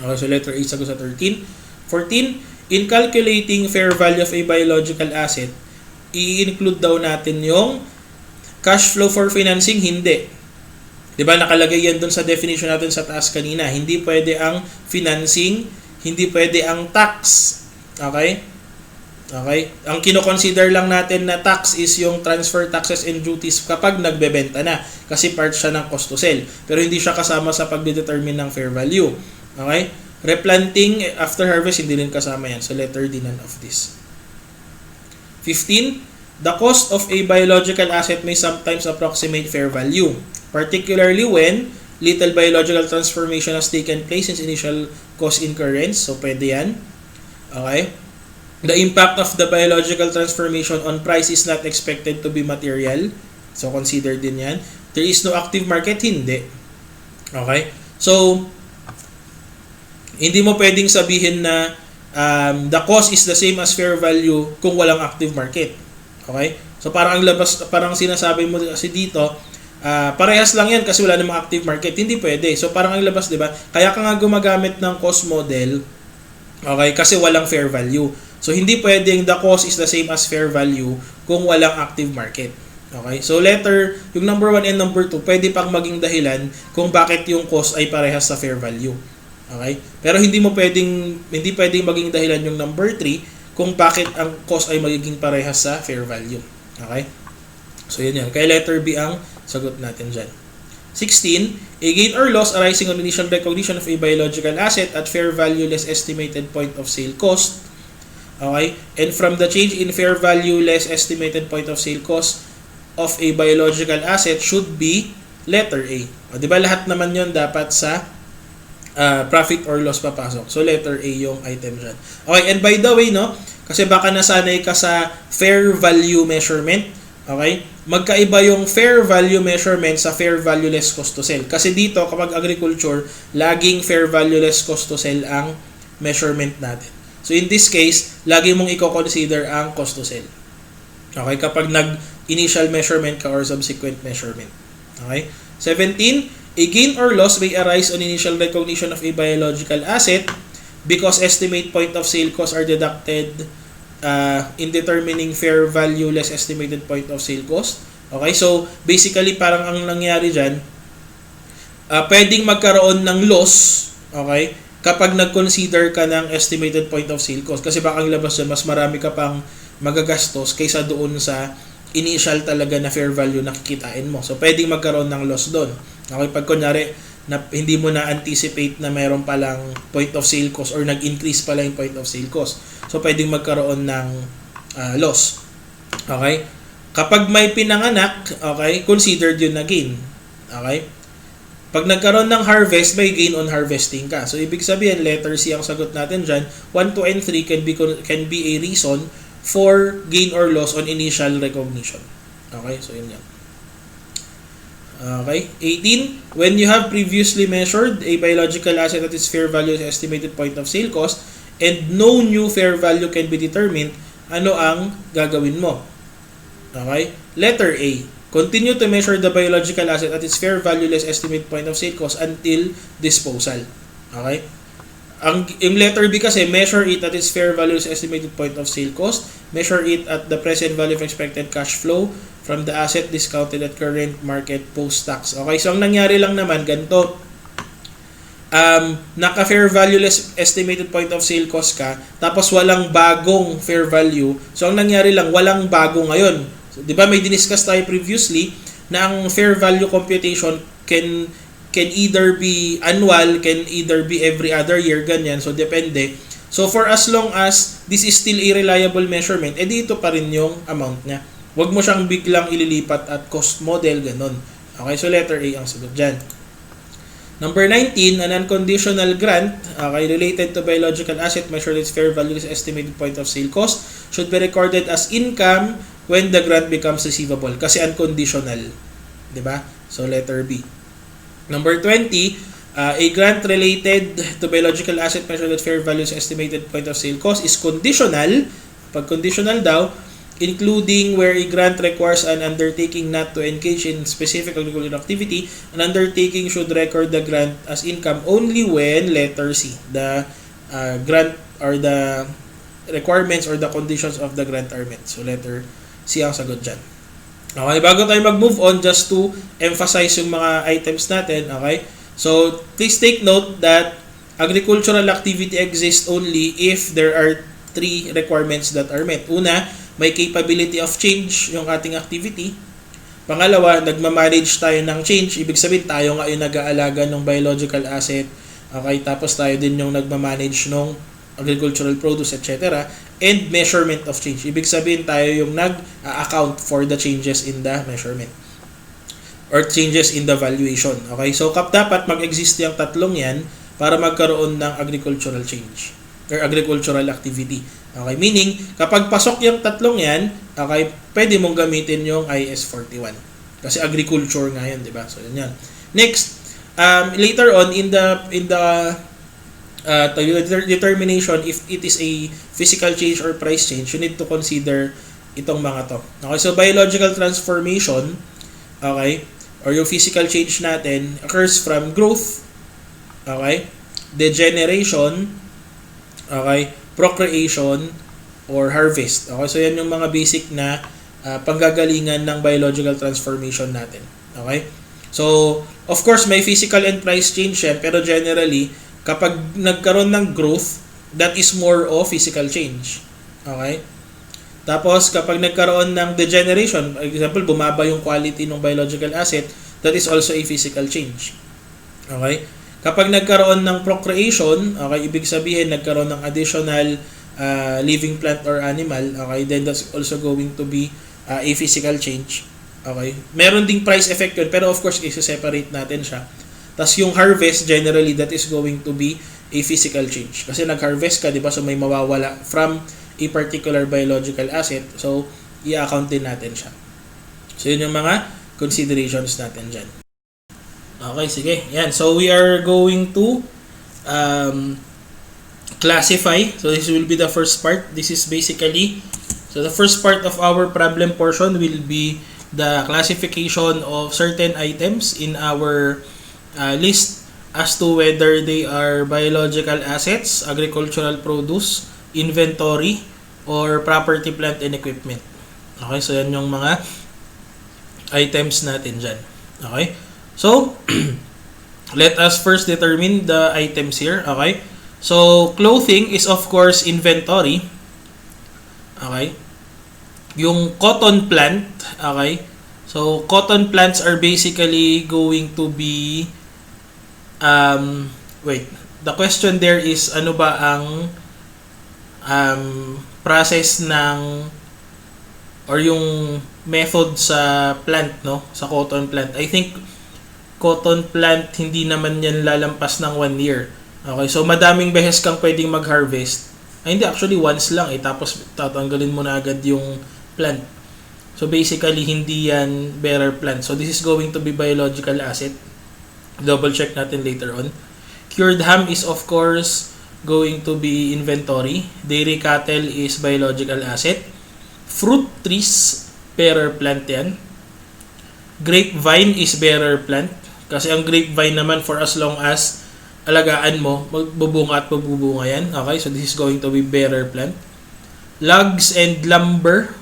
Okay, so letter A sagot sa 13. 14, in calculating fair value of a biological asset, i-include daw natin yung cash flow for financing, hindi. Diba, nakalagay yan dun sa definition natin sa taas kanina. Hindi pwede ang financing, hindi pwede ang tax. Okay? Okay? Ang kino-consider lang natin na tax is yung transfer taxes and duties kapag nagbebenta na. Kasi part siya ng cost to sell. Pero hindi siya kasama sa pagdedetermine ng fair value. Okay? Replanting after harvest, hindi rin kasama yan. So, letter D, none of this. 15. The cost of a biological asset may sometimes approximate fair value, particularly when little biological transformation has taken place since initial cost incurrence. So, pwede yan. Okay? The impact of the biological transformation on price is not expected to be material. So, consider din yan. There is no active market? Hindi. Okay? So, hindi mo pwedeng sabihin na the cost is the same as fair value kung walang active market. Okay? So, parang sinasabi mo kasi dito, parehas lang yan kasi wala namang active market. Hindi pwede. So, parang ang labas, di ba? Kaya ka nga gumagamit ng cost model, okay, kasi walang fair value. So, hindi pwedeng the cost is the same as fair value kung walang active market. Okay? So, yung number 1 and number 2, pwede pang maging dahilan kung bakit yung cost ay parehas sa fair value. Okay? Pero hindi pwedeng maging dahilan yung number 3 kung bakit ang cost ay magiging parehas sa fair value. Okay? So, yan. Kaya letter B ang sagot natin dyan. 16. A gain or loss arising on initial recognition of a biological asset at fair value less estimated point of sale cost. Okay? And from the change in fair value less estimated point of sale cost of a biological asset should be letter A. O, diba lahat naman yon dapat sa profit or loss papasok. So, letter A yung item dyan. Okay, and by the way, no, kasi baka nasanay ka sa fair value measurement. Okay? Magkaiba yung fair value measurement sa fair value less cost to sell. Kasi dito, kapag agriculture, laging fair value less cost to sell ang measurement natin. So, in this case, lagi mong i-consider ang cost to sell. Okay? Kapag nag-initial measurement ka or subsequent measurement. Okay? 17. A gain or loss may arise on initial recognition of a biological asset because estimate point of sale costs are deducted in determining fair value less estimated point of sale cost. Okay, so basically parang ang nangyari dyan, pwedeng magkaroon ng loss, okay, kapag nag-consider ka ng estimated point of sale cost. Kasi baka ang labas dyan, mas marami ka pang magagastos kaysa doon sa initial talaga na fair value na kikitain mo. So, pwedeng magkaroon ng loss doon. Okay, pag kunyari, hindi mo na-anticipate na mayroon palang point of sale cost or nag-increase pala yung point of sale cost. So, pwedeng magkaroon ng loss. Okay? Kapag may pinanganak, okay, considered yun na gain. Okay? Pag nagkaroon ng harvest, may gain on harvesting ka. So, ibig sabihin, letter C ang sagot natin dyan. 1, 2, and 3 can be a reason for gain or loss on initial recognition. Okay, so yun yan. Okay, 18. When you have previously measured a biological asset at its fair value is estimated point of sale cost and no new fair value can be determined, ano ang gagawin mo? Okay, letter A. Continue to measure the biological asset at its fair value less estimate point of sale cost until disposal. Okay? Yung letter B kasi, measure it at its fair value less estimated point of sale cost. Measure it at the present value of expected cash flow from the asset discounted at current market post-tax. Okay? So, ang nangyari lang naman, ganito. Naka-fair value less estimated point of sale cost ka, tapos walang bagong fair value. So, ang nangyari lang, walang bago ngayon. Di ba may diniscuss tayo previously na ang fair value computation can either be annual, can either be every other year, ganyan. So, depende. So, for as long as this is still a reliable measurement, edi ito pa rin yung amount niya. Huwag mo siyang biglang ililipat at cost model, ganon. Okay, so letter A ang sagot dyan. Number 19, an unconditional grant, okay, related to biological asset measured its fair value is estimated point of sale cost should be recorded as income when the grant becomes receivable kasi unconditional, 'di ba? So letter B. Number 20, a grant related to biological asset measured at fair value is estimated point of sale cost is conditional. Pag conditional daw, including where a grant requires an undertaking not to engage in specific agricultural activity, an undertaking should record the grant as income only when letter C, the grant or the requirements or the conditions of the grant are met. So letter C ang sagot dyan. Okay, bago tayo mag-move on, just to emphasize yung mga items natin, okay? So, please take note that agricultural activity exists only if there are 3 requirements that are met. Una, may capability of change yung ating activity. Pangalawa, nagmamanage tayo ng change. Ibig sabihin, tayo nga yung nag-aalaga ng biological asset. Okay, tapos tayo din yung nagmamanage ng agricultural produce, etc. And measurement of change. Ibig sabihin, tayo yung nag-account for the changes in the measurement or changes in the valuation. Okay, so dapat mag-exist yung tatlong yan para magkaroon ng agricultural change or agricultural activity. Okay, meaning, kapag pasok yung tatlong yan, okay, pwede mong gamitin yung IAS 41. Kasi agriculture nga yun, di ba? So, yun yan. Next, later on, in the determination if it is a physical change or price change, you need to consider itong mga to. Okay, so biological transformation, okay, or yung physical change natin occurs from growth, okay, degeneration, okay, procreation, or harvest. Okay, so yan yung mga basic na panggagalingan ng biological transformation natin. Okay? So, of course, may physical and price change yan, pero generally, kapag nagkaroon ng growth, that is more of physical change. Okay? Tapos, kapag nagkaroon ng degeneration, for example, bumaba yung quality ng biological asset, that is also a physical change. Okay? Kapag nagkaroon ng procreation, okay, ibig sabihin nagkaroon ng additional living plant or animal, okay, then that's also going to be a physical change. Okay? Meron ding price effect yun, pero of course, i-separate natin siya. Tapos yung harvest, generally, that is going to be a physical change. Kasi nag-harvest ka, di ba? So may mawawala from a particular biological asset. So, i-account din natin siya. So, yun yung mga considerations natin dyan. Okay, sige. Yan. So, we are going to classify. So, this will be the first part. This is basically, so the first part of our problem portion will be the classification of certain items in our list as to whether they are biological assets, agricultural produce, inventory, or property, plant, and equipment. Okay, so yan yung mga items natin dyan. Okay, so let us first determine the items here. Okay, so clothing is of course inventory. Okay, yung cotton plant, okay, so cotton plants are basically going to be the question there is ano ba ang process ng or yung method sa plant, no, sa cotton plant. I think cotton plant, hindi naman yan lalampas ng 1 year. Okay, so madaming beses kang pwedeng mag-harvest. Ay, hindi, actually once lang tapos tatanggalin mo na agad yung plant. So basically, hindi yan bearer plant. So this is going to be biological asset. Double check natin later on. Cured ham is of course going to be inventory. Dairy cattle is biological asset. Fruit trees, bearer plant yan. Grapevine is bearer plant. Kasi ang grapevine naman, for as long as alagaan mo, magbubunga at magbubunga yan. Okay, so this is going to be bearer plant. Logs and lumber,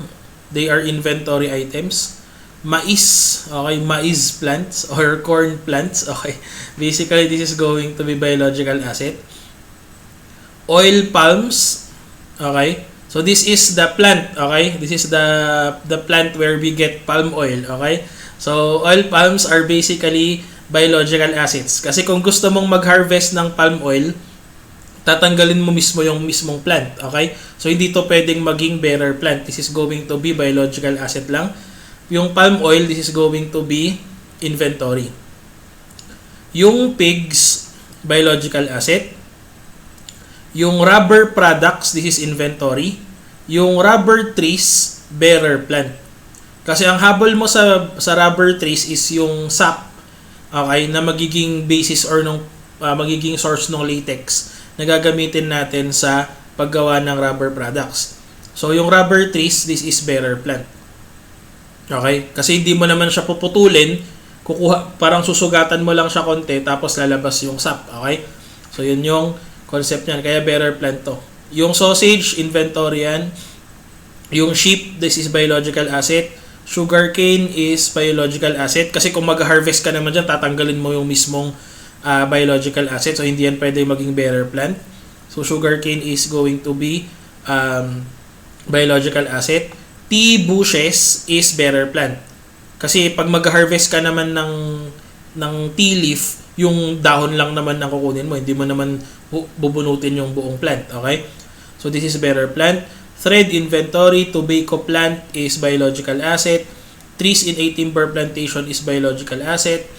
they are inventory items. Mais, okay, maize plants or corn plants, okay. Basically, this is going to be biological asset. Oil palms, okay. So this is the plant, okay. This is the plant where we get palm oil, okay. So oil palms are basically biological assets. Kasi kung gusto mong mag-harvest ng palm oil, tatanggalin mo mismo yung mismong plant, okay? So hindi to pwedeng maging bearer plant. This is going to be biological asset lang. Yung palm oil, this is going to be inventory. Yung pigs, biological asset. Yung rubber products, this is inventory. Yung rubber trees, bearer plant. Kasi ang habol mo sa rubber trees is yung sap, okay, na magiging basis or magiging source ng latex na gagamitin natin sa paggawa ng rubber products. So yung rubber trees, this is bearer plant. Okay? Kasi hindi mo naman siya puputulin, parang susugatan mo lang siya konti tapos lalabas yung sap, okay? So yun yung concept niyan, kaya bearer plant to. Yung sausage, inventory yan. Yung sheep, this is biological asset. Sugarcane is biological asset kasi kung mag-harvest ka naman dyan, tatanggalin mo yung mismong biological asset, so hindi yan pwede maging bearer plant. So sugarcane is going to be biological asset. Tea bushes is bearer plant kasi pag mag-harvest ka naman ng tea leaf, yung dahon lang naman ang kukunin mo, hindi mo naman bubunutin yung buong plant, okay? So this is bearer plant. Thread inventory, tobacco plant is biological asset. Trees in a timber plantation is biological asset.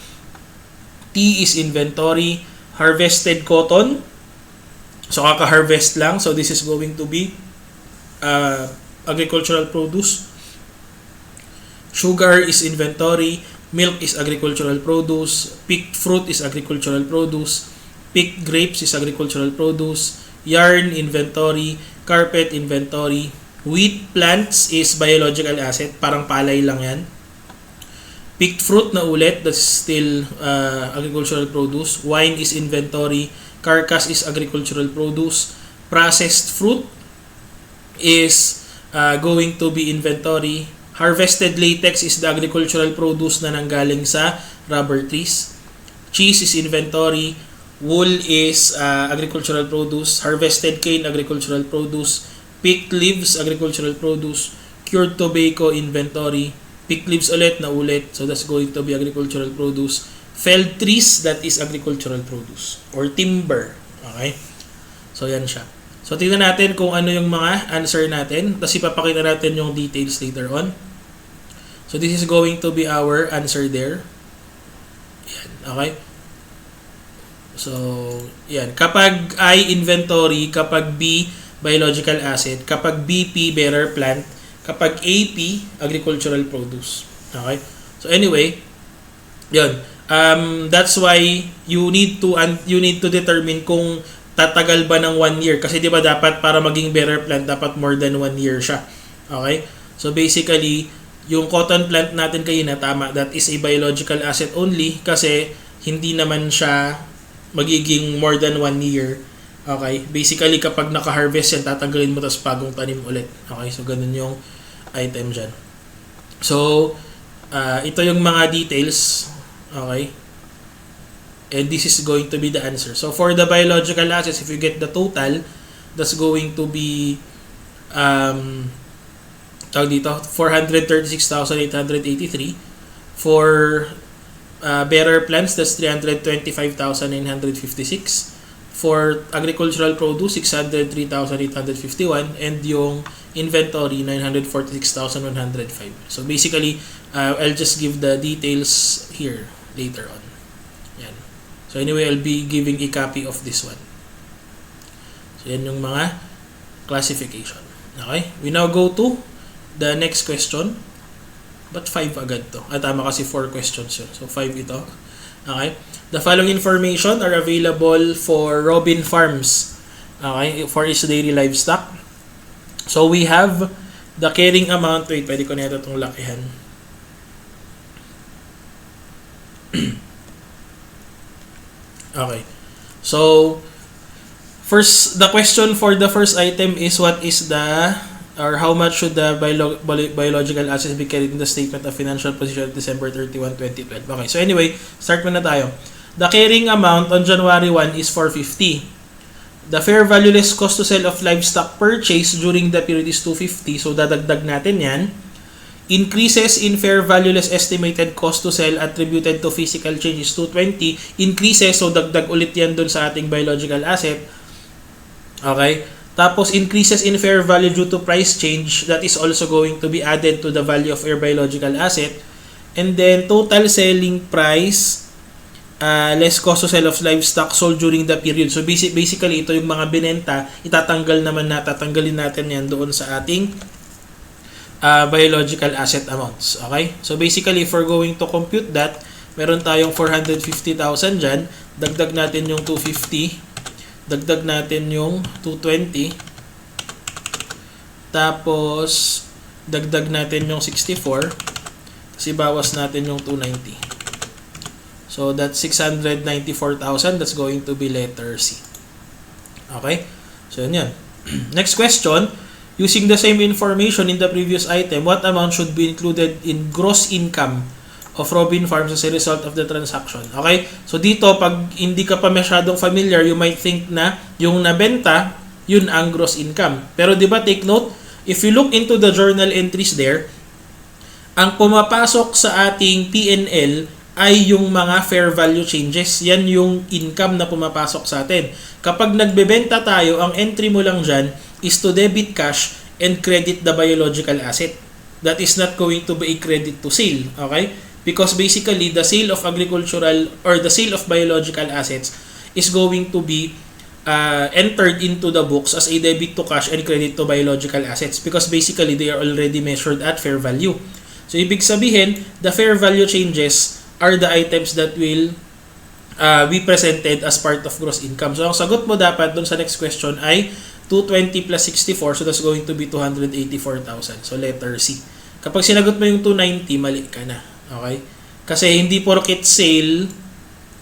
Tea is inventory. Harvested cotton, so kaka-harvest lang, so this is going to be agricultural produce. Sugar is inventory. Milk is agricultural produce. Picked fruit is agricultural produce. Picked grapes is agricultural produce. Yarn, inventory. Carpet, inventory. Wheat plants is biological asset. Parang palay lang yan. Picked fruit na ulit, that's still agricultural produce. Wine is inventory. Carcass is agricultural produce. Processed fruit is going to be inventory. Harvested latex is the agricultural produce na nanggaling sa rubber trees. Cheese is inventory. Wool is agricultural produce. Harvested cane, agricultural produce. Picked leaves, agricultural produce. Cured tobacco, inventory. Picked leaves ulit na ulit, so that's going to be agricultural produce. Felled trees, that is agricultural produce or timber. Okay? So yan siya. So tingnan natin kung ano yung mga answer natin, tapos ipapakita natin yung details later on. So this is going to be our answer there. Yan, okay? So, yan. Kapag I, inventory, kapag B, biological asset, kapag BP, bearer plant, kapag AP, agricultural produce. Okay? So anyway, yan. That's why you need to determine kung tatagal ba ng 1 year. Kasi di ba dapat para maging bearer plant, dapat more than 1 year siya. Okay? So basically, yung cotton plant natin kayo na tama, that is a biological asset only kasi hindi naman siya magiging more than 1 year. Okay? Basically, kapag naka-harvest yan, tatanggalin mo tapos bagong tanim ulit. Okay? So, ganun yung item dyan. So, ito yung mga details. Okay? And this is going to be the answer. So, for the biological assets, if you get the total, that's going to be 436,883. For bearer plants, that's 325,956. For agricultural produce, 603,851. And yung inventory, 946,105. So basically, I'll just give the details here later on. So anyway, I'll be giving a copy of this one. So yan yung mga classification. Okay? We now go to the next question. But 5 agad to. Tama kasi 4 questions yun. So 5 ito. Okay? The following information are available for Robin Farms. Okay? For its dairy livestock. So we have the carrying amount. Wait, pwede ko na ito itong lakihan. Okay. So, first, the question for the first item is what is the, or how much should the biological assets be carried in the statement of financial position at December 31, 2012. Okay, so anyway, start muna tayo. The carrying amount on January 1 is 450. The fair value less cost to sell of livestock purchase during the period is 250. So, dadagdag natin yan. Increases in fair value less estimated cost to sell attributed to physical change is 220. Increases, so dagdag ulit yan dun sa ating biological asset. Okay? Tapos, increases in fair value due to price change, that is also going to be added to the value of your biological asset. And then, total selling price less cost to sell of livestock sold during the period. So, basically, ito yung mga binenta, tatanggalin natin yan doon sa ating biological asset amounts. Okay? So basically, if we're going to compute that, meron tayong 450,000 dyan. Dagdag natin yung 250. Dagdag natin yung 220. Tapos, dagdag natin yung 64. Kasi bawas natin yung 290. So that's 694,000. That's going to be letter C. Okay? So yan. Next question. Using the same information in the previous item, what amount should be included in gross income of Robin Farms as a result of the transaction? Okay? So dito, pag hindi ka pa masyadong familiar, you might think na yung nabenta, yun ang gross income. Pero di ba, take note, if you look into the journal entries there, ang pumapasok sa ating P&L ay yung mga fair value changes. Yan yung income na pumapasok sa atin. Kapag nagbebenta tayo, ang entry mo lang dyan is to debit cash and credit the biological asset. That is not going to be a credit to sale. Okay? Because basically, the sale of agricultural or the sale of biological assets is going to be entered into the books as a debit to cash and credit to biological assets. Because basically, they are already measured at fair value. So, ibig sabihin, the fair value changes are the items that will be presented as part of gross income. So, ang sagot mo dapat dun sa next question ay 220 plus 64, so that's going to be 284,000. So, letter C. Kapag sinagot mo yung 290, mali ka na. Okay? Kasi hindi porket sale,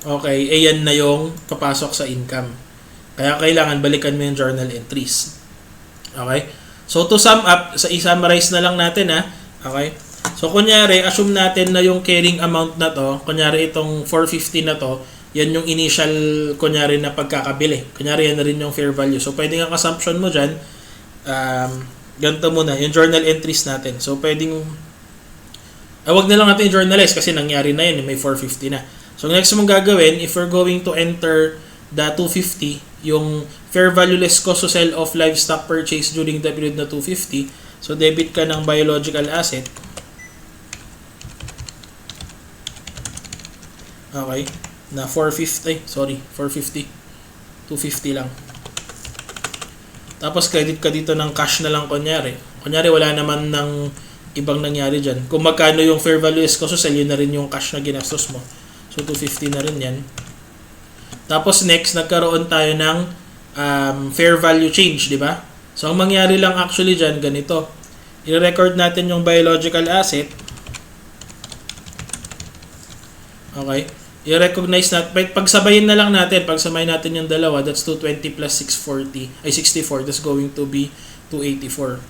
okay, yan na yung papasok sa income. Kaya kailangan balikan mo yung journal entries. Okay? So, to sum up, i-summarize na lang natin ha. Okay? So, kunyari, assume natin na yung carrying amount na to, kunyari itong 450 na to, yan yung initial, kunyari, na pagkakabili. Kunyari, yan na rin yung fair value. So, pwedeng ang assumption mo dyan, ganito muna, yung journal entries natin. So, pwedeng, wag na lang natin journalize kasi nangyari na yun, may 450 na. So, next mong gagawin, if we're going to enter the 250, yung fair value less cost to sell of livestock purchase during the period na 250, so, debit ka ng biological asset. Okay. Na 450, 450. 250 lang. Tapos credit ka dito ng cash na lang kunyari. Kunyari wala naman ng ibang nangyari dyan. Kung magkano yung fair value is cost to sell, yun na rin yung cash na ginastos mo. So 250 na rin yan. Tapos next, nagkaroon tayo ng fair value change, di ba? So ang mangyari lang actually dyan, ganito. I-record natin yung biological asset. Okay. I-recognize natin, pagsabayin na lang natin, pagsabayin natin yung dalawa, that's 220 plus 640, ay 64, that's going to be 284.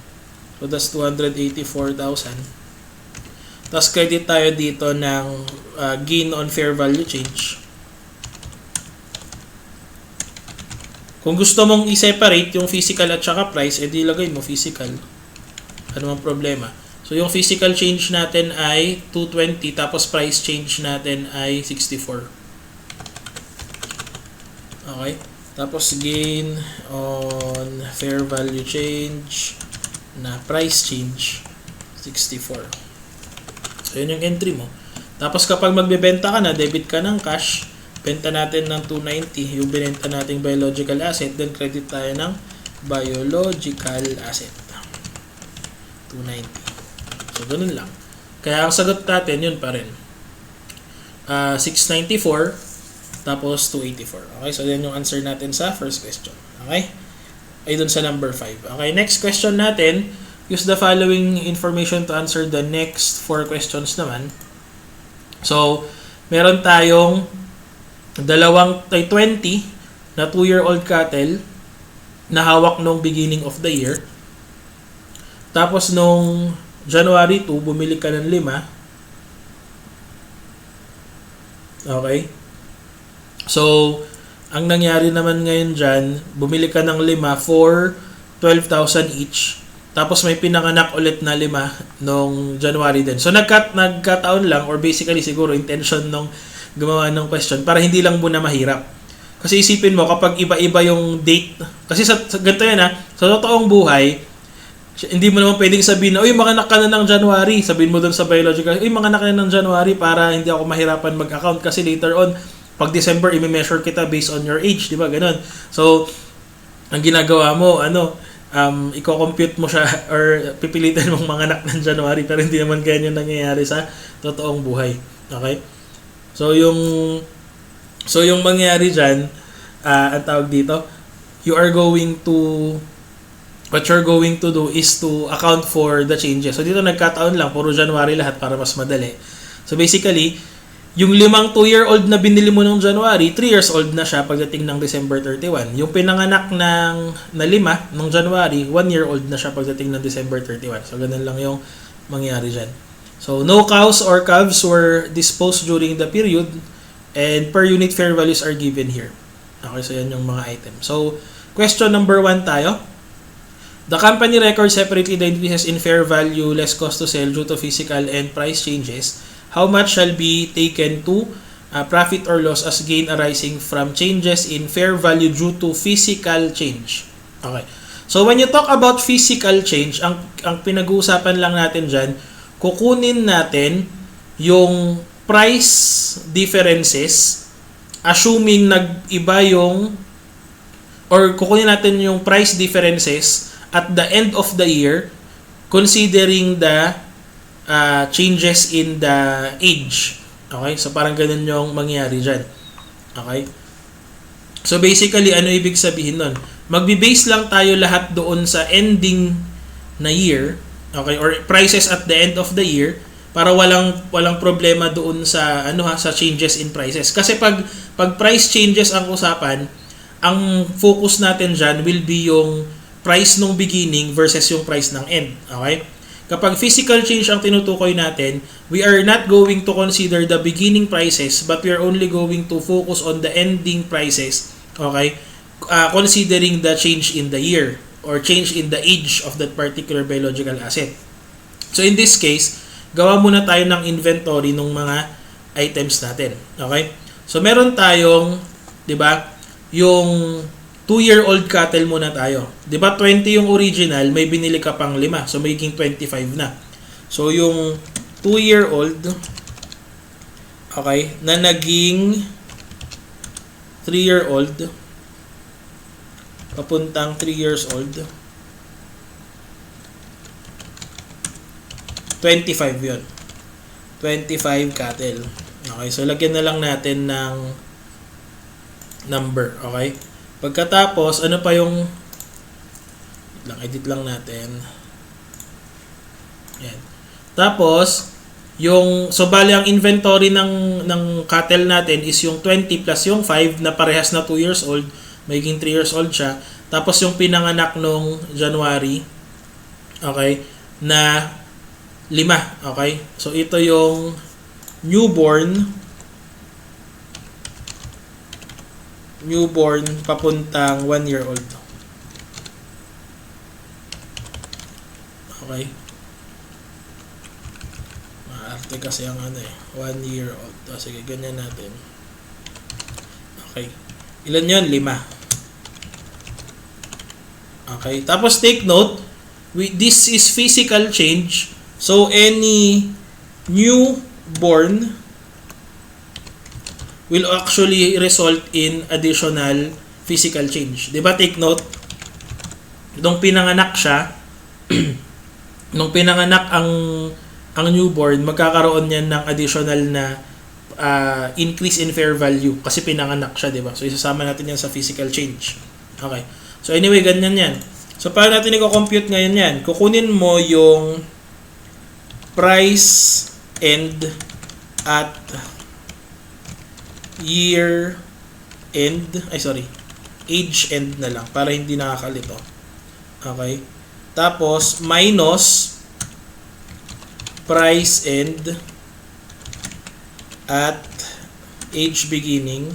So that's 284,000. Tapos credit tayo dito ng gain on fair value change. Kung gusto mong i-separate yung physical at saka price, edi ilagay mo physical. Ano mang problema. So, yung physical change natin ay 220, tapos price change natin ay 64. Okay? Tapos, gain on fair value change na price change, 64. So, yun yung entry mo. Tapos, kapag magbebenta ka na, debit ka ng cash, Benta natin ng 290 yung binenta nating biological asset, then credit tayo ng biological asset. 290. So, ganun lang. Kaya ang sagot natin, yun pa rin. 694, tapos 284. Okay, so yan yung answer natin sa first question. Okay? Ay, dun sa number 5. Okay, next question natin. Use the following information to answer the next 4 questions naman. So, meron tayong 20 na 2-year-old cattle na hawak nung beginning of the year. Tapos nung January 2, bumili ka ng 5. Okay? So, ang nangyari naman ngayon dyan, bumili ka ng 5 for 12,000 each. Tapos may pinanganak ulit na 5 nung January din. So, nagkataon lang, or basically siguro intention nung gumawa ng question para hindi lang muna mahirap. Kasi isipin mo, kapag iba-iba yung date, kasi sa ganito yan sa totoong buhay, hindi mo naman pwedeng sabihin na, uy, manganak ka na ng January. Sabihin mo dun sa biological, uy, manganak ka na ng January para hindi ako mahirapan mag-account. Kasi later on, pag December, i-measure kita based on your age. Di ba? Ganun. So, ang ginagawa mo, i-compute mo siya or pipilitan mong manganak ng January pero hindi naman ganyan nangyayari sa totoong buhay. Okay? So, yung mangyayari dyan, ang tawag dito, what you're going to do is to account for the changes. So, dito nagkataon lang, puro January lahat para mas madali. So, basically, yung 5 2-year-old na binili mo nung January, 3 years old na siya pagdating ng December 31. Yung pinanganak na 5 nung January, 1 year old na siya pagdating ng December 31. So, ganun lang yung mangyayari dyan. So, no cows or calves were disposed during the period and per unit fair values are given here. Okay, so yan yung mga item. So, question number 1 tayo. The company records separately the increases in fair value less cost to sell due to physical and price changes. How much shall be taken to profit or loss as gain arising from changes in fair value due to physical change? Okay. So, when you talk about physical change, ang pinag-uusapan lang natin dyan, kukunin natin yung price differences assuming nag-iba or kukunin natin yung price differences at the end of the year considering the changes in the age. Okay? So, parang ganun yung mangyayari dyan. Okay? So, basically, ano ibig sabihin nun? Magbe-base lang tayo lahat doon sa ending na year, okay, or prices at the end of the year para walang problema doon sa sa changes in prices. Kasi pag price changes ang usapan, ang focus natin diyan will be yung price nung beginning versus yung price ng end, okay? Kapag physical change ang tinutukoy natin, we are not going to consider the beginning prices but we are only going to focus on the ending prices, okay? Considering the change in the year or change in the age of that particular biological asset. So in this case, gawa muna tayo ng inventory ng mga items natin. Okay? So meron tayong, 'di ba, yung 2-year-old cattle muna tayo. 'Di ba 20 yung original, may binili ka pang 5. So magiging 25 na. So yung 2-year-old, okay, na naging 3-year-old papuntang 3 years old, 25 yun. 25 cattle. Okay, so lagyan na lang natin ng number. Okay? Pagkatapos, ano pa yung edit lang natin. Yan. Tapos, so bali ang inventory ng cattle natin is yung 20 plus yung 5 na parehas na 2 years old, magiging 3 years old siya. Tapos yung pinanganak nung January, okay, na 5, okay? So ito yung newborn papuntang 1 year old. Okay? Maarte kasi ang 1 year old. Sige, ganyan natin. Okay. Ilan yun? 5. Okay. Tapos take note, this is physical change. So any newborn will actually result in additional physical change. Diba? Take note, nung pinanganak siya, nung pinanganak ang newborn, magkakaroon yan ng additional na increase in fair value kasi pinanganak siya, diba? So, isasama natin yan sa physical change. Okay. So, anyway, ganyan yan. So, paano natin i-compute ngayon yan? Kukunin mo yung price end at year end, age end na lang para hindi nakakalito. Okay? Tapos, minus price end at age beginning.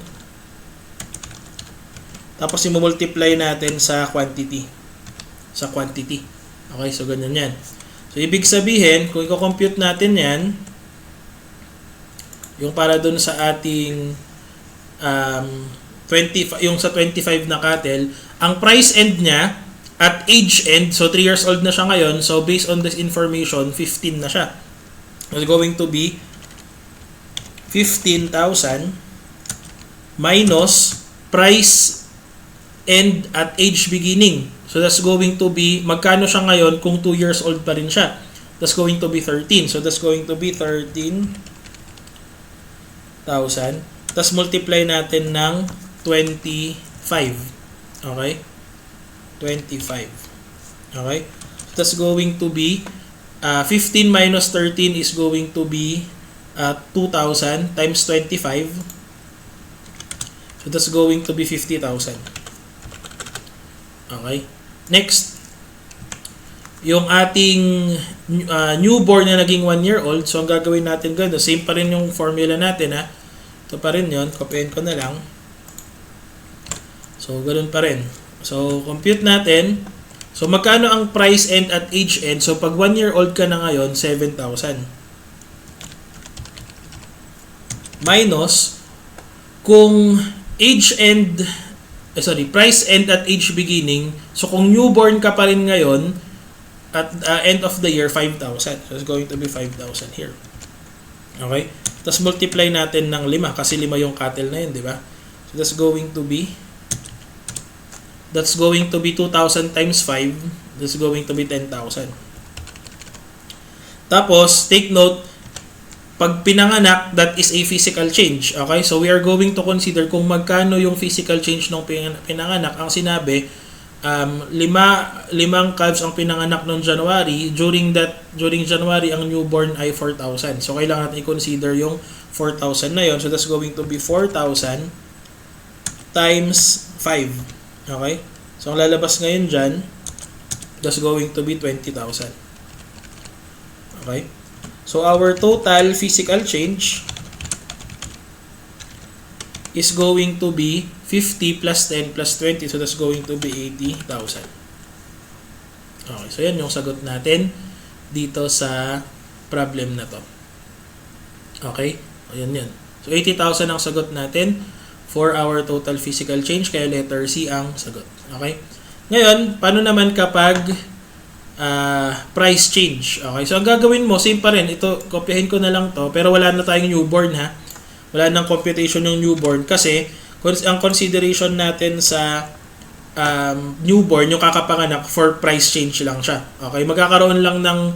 Tapos, i-multiply natin sa quantity. Okay? So, ganyan yan. So, ibig sabihin, kung i-compute natin yan, yung para dun sa ating yung sa 25 na cattle, ang price end niya at age end, so 3 years old na siya ngayon, so based on this information, 15 na siya. It's going to be 15,000 minus price end at age beginning. So that's going to be, magkano siya ngayon kung 2 years old pa rin siya? That's going to be 13. So that's going to be 13,000. Tapos multiply natin ng 25. Okay? 25. Okay? So that's going to be 15 minus 13 is going to be 2,000 times 25. So that's going to be 50,000. Okay? Next, yung ating newborn na naging 1 year old, so ang gagawin natin ganito, same pa rin yung formula natin ha. Ito pa rin yun, copyin ko na lang. So, ganoon pa rin. So, compute natin. So, magkano ang price end at age end? So, pag 1 year old ka na ngayon, 7,000. Minus, kung age end, price end at age beginning, so kung newborn ka pa rin ngayon, at end of the year, 5,000. So, it's going to be 5,000 here. Okay? Tapos multiply natin ng 5 kasi 5 yung cattle na yun, di ba? So that's going to be 2,000 times 5. That's going to be 10,000. Tapos, take note, pag pinanganak, that is a physical change. Okay? So we are going to consider kung magkano yung physical change ng pinanganak. Ang sinabi, 5 calves ang pinanganak noong January. During January, ang newborn ay 4,000. So, kailangan natin i-consider yung 4,000 na yon. So, that's going to be 4,000 times 5. Okay? So, ang lalabas ngayon dyan, that's going to be 20,000. Okay? So, our total physical change is going to be 50 plus 10 plus 20. So, that's going to be 80,000. Okay. So, yan yung sagot natin dito sa problem na to. Okay? Ayan yan. So, 80,000 ang sagot natin for our total physical change. Kaya letter C ang sagot. Okay? Ngayon, paano naman kapag price change? Okay? So, ang gagawin mo, same pa rin. Ito, kopyahin ko na lang to. Pero wala na tayong newborn ha. Wala nang computation yung newborn kasi ang consideration natin sa newborn, yung kakapanganak, for price change lang siya. Okay? Magkakaroon lang ng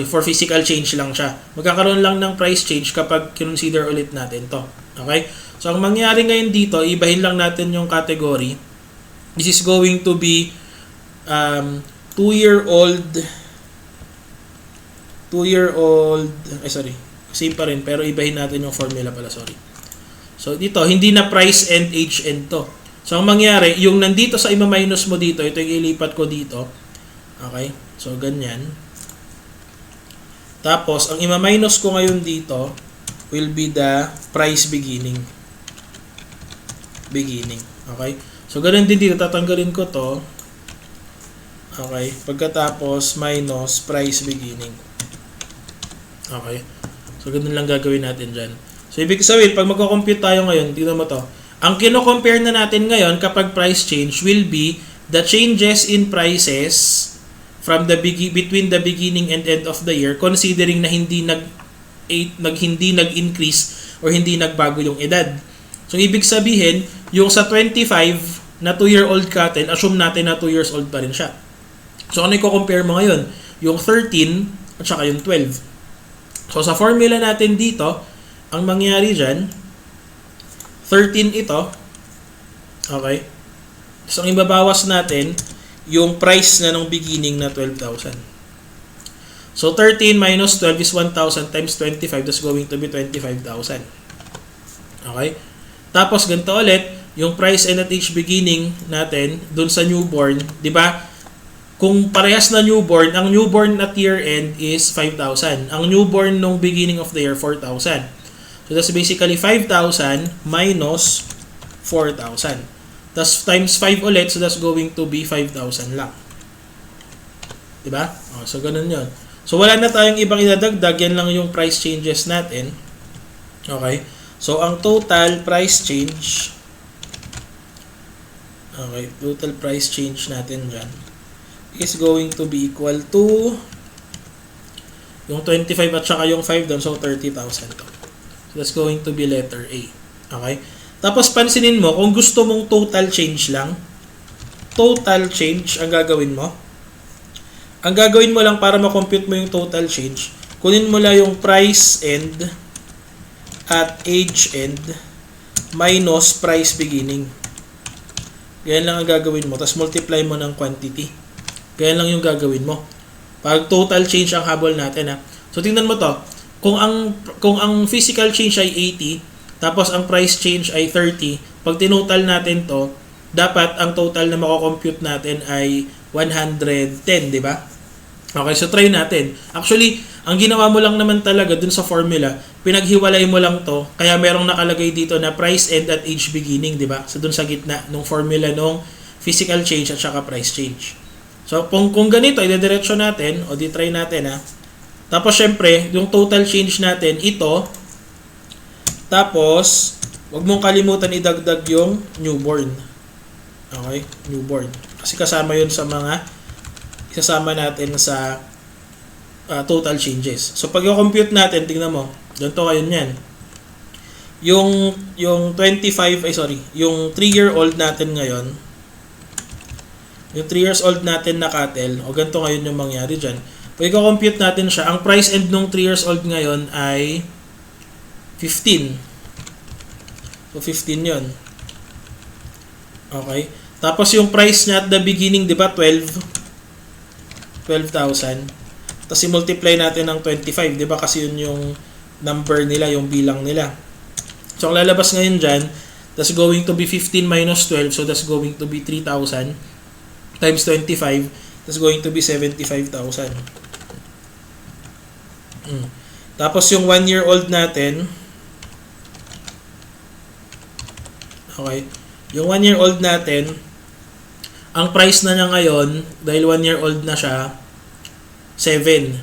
for physical change lang siya. Magkakaroon lang ng price change kapag consider ulit natin to. Okay? So, ang mangyari ngayon dito, ibahin lang natin yung category. This is going to be 2-year-old, same pa rin, pero ibahin natin yung formula pala, sorry. So, dito, hindi na price and age end to. So, ang mangyari, yung nandito sa ima-minus mo dito, ito yung ilipat ko dito. Okay? So, ganyan. Tapos, ang ima-minus ko ngayon dito will be the price beginning. Okay? So, ganun din dito. Tatanggalin ko to. Okay? Pagkatapos, minus price beginning. Okay? So, ganun lang gagawin natin dyan. So, ibig sabihin, pag magko-compute tayo ngayon, tingnan mo to. Ang kino-compare na natin ngayon kapag price change will be the changes in prices from between the beginning and end of the year, considering na hindi nag-increase or hindi nagbago yung edad. So, ibig sabihin, yung sa 25 na 2-year-old cattle, assume natin na 2 years old pa rin siya. So, ano i-compare mo ngayon? Yung 13 at saka yung 12. So, sa formula natin dito, ang mangyari dyan, 13 ito, okay? So, ang ibabawas natin, yung price na nung beginning na 12,000. So, 13 minus 12 is 1,000 times 25. That's going to be 25,000. Okay? Tapos, ganito ulit, yung price and at age beginning natin, dun sa newborn, di ba? Kung parehas na newborn, ang newborn at year end is 5,000. Ang newborn nung beginning of the year, 4,000. So, that's basically 5,000 minus 4,000. Tapos, times 5 ulit, so that's going to be 5,000 lang. Di ba? So, ganun yun. So, wala na tayong ibang idadagdag. Yan lang yung price changes natin. Okay? So, ang total price change, okay, total price change natin dyan is going to be equal to yung 25 at saka yung 5 doon. So, 30,000 to. So, that's going to be letter A. Okay? Tapos, pansinin mo, kung gusto mong total change lang, total change ang gagawin mo. Ang gagawin mo lang para ma-compute mo yung total change, kunin mo lang yung price end at age end minus price beginning. Ganyan lang ang gagawin mo. Tapos multiply mo ng quantity. Ganyan lang yung gagawin mo. Pag total change ang habol natin, ha. So tingnan mo to. Kung ang physical change ay 80, tapos ang price change ay 30, pag tinotal natin to, dapat ang total na mako-compute natin ay 110, di ba? Okay, so try natin. Actually, ang ginawa mo lang naman talaga dun sa formula, pinaghiwalay mo lang to, kaya merong nakalagay dito na price end at age beginning, di ba? So dun sa gitna ng formula ng physical change at saka price change. So kung ganito, idediretso natin, o di-try natin, ha. Tapos syempre, yung total change natin, ito, tapos, wag mong kalimutan idagdag yung newborn. Okay, newborn. Kasi kasama yun sa mga isasama natin sa total changes. So, pag i-compute natin, tingnan mo, ganito kayo niyan. Yung 25, yung 3-year-old natin ngayon, yung 3 years old natin na cattle, o ganito ngayon yung mangyari dyan. Pag i-compute natin siya, ang price end nung 3 years old ngayon ay 15. So, 15 yun. Okay. Tapos, yung price niya at the beginning, di ba, 12,000. Tapos i-multiply natin ng 25, 'di ba? Kasi yun yung number nila, yung bilang nila. So ang lalabas ngayon diyan, that's going to be 15 minus 12, so that's going to be 3,000 times 25, that's going to be 75,000. Tapos yung 1-year-old natin, okay, yung 1-year-old natin, ang price na niya ngayon, dahil 1-year-old na siya, 7.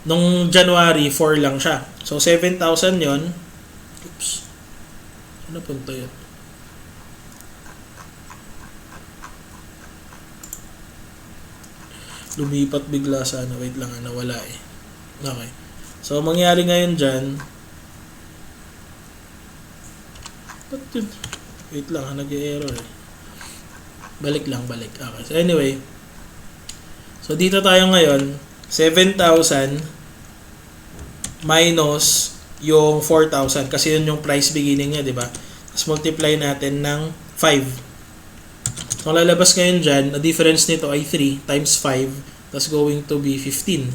Nung January, 4 lang siya. So, 7,000 yon. Oops. Ano punta yun? Lumipat bigla sana. Wait lang, nawala eh. Okay. So, mangyari ngayon dyan, wait lang, nag-error eh. Balik. Okay. So anyway, so dito tayo ngayon, 7,000 minus yung 4,000 kasi yun yung price beginning niya, di ba? Tapos multiply natin ng 5. So lalabas ngayon dyan, the difference nito ay 3 times 5, that's going to be 15.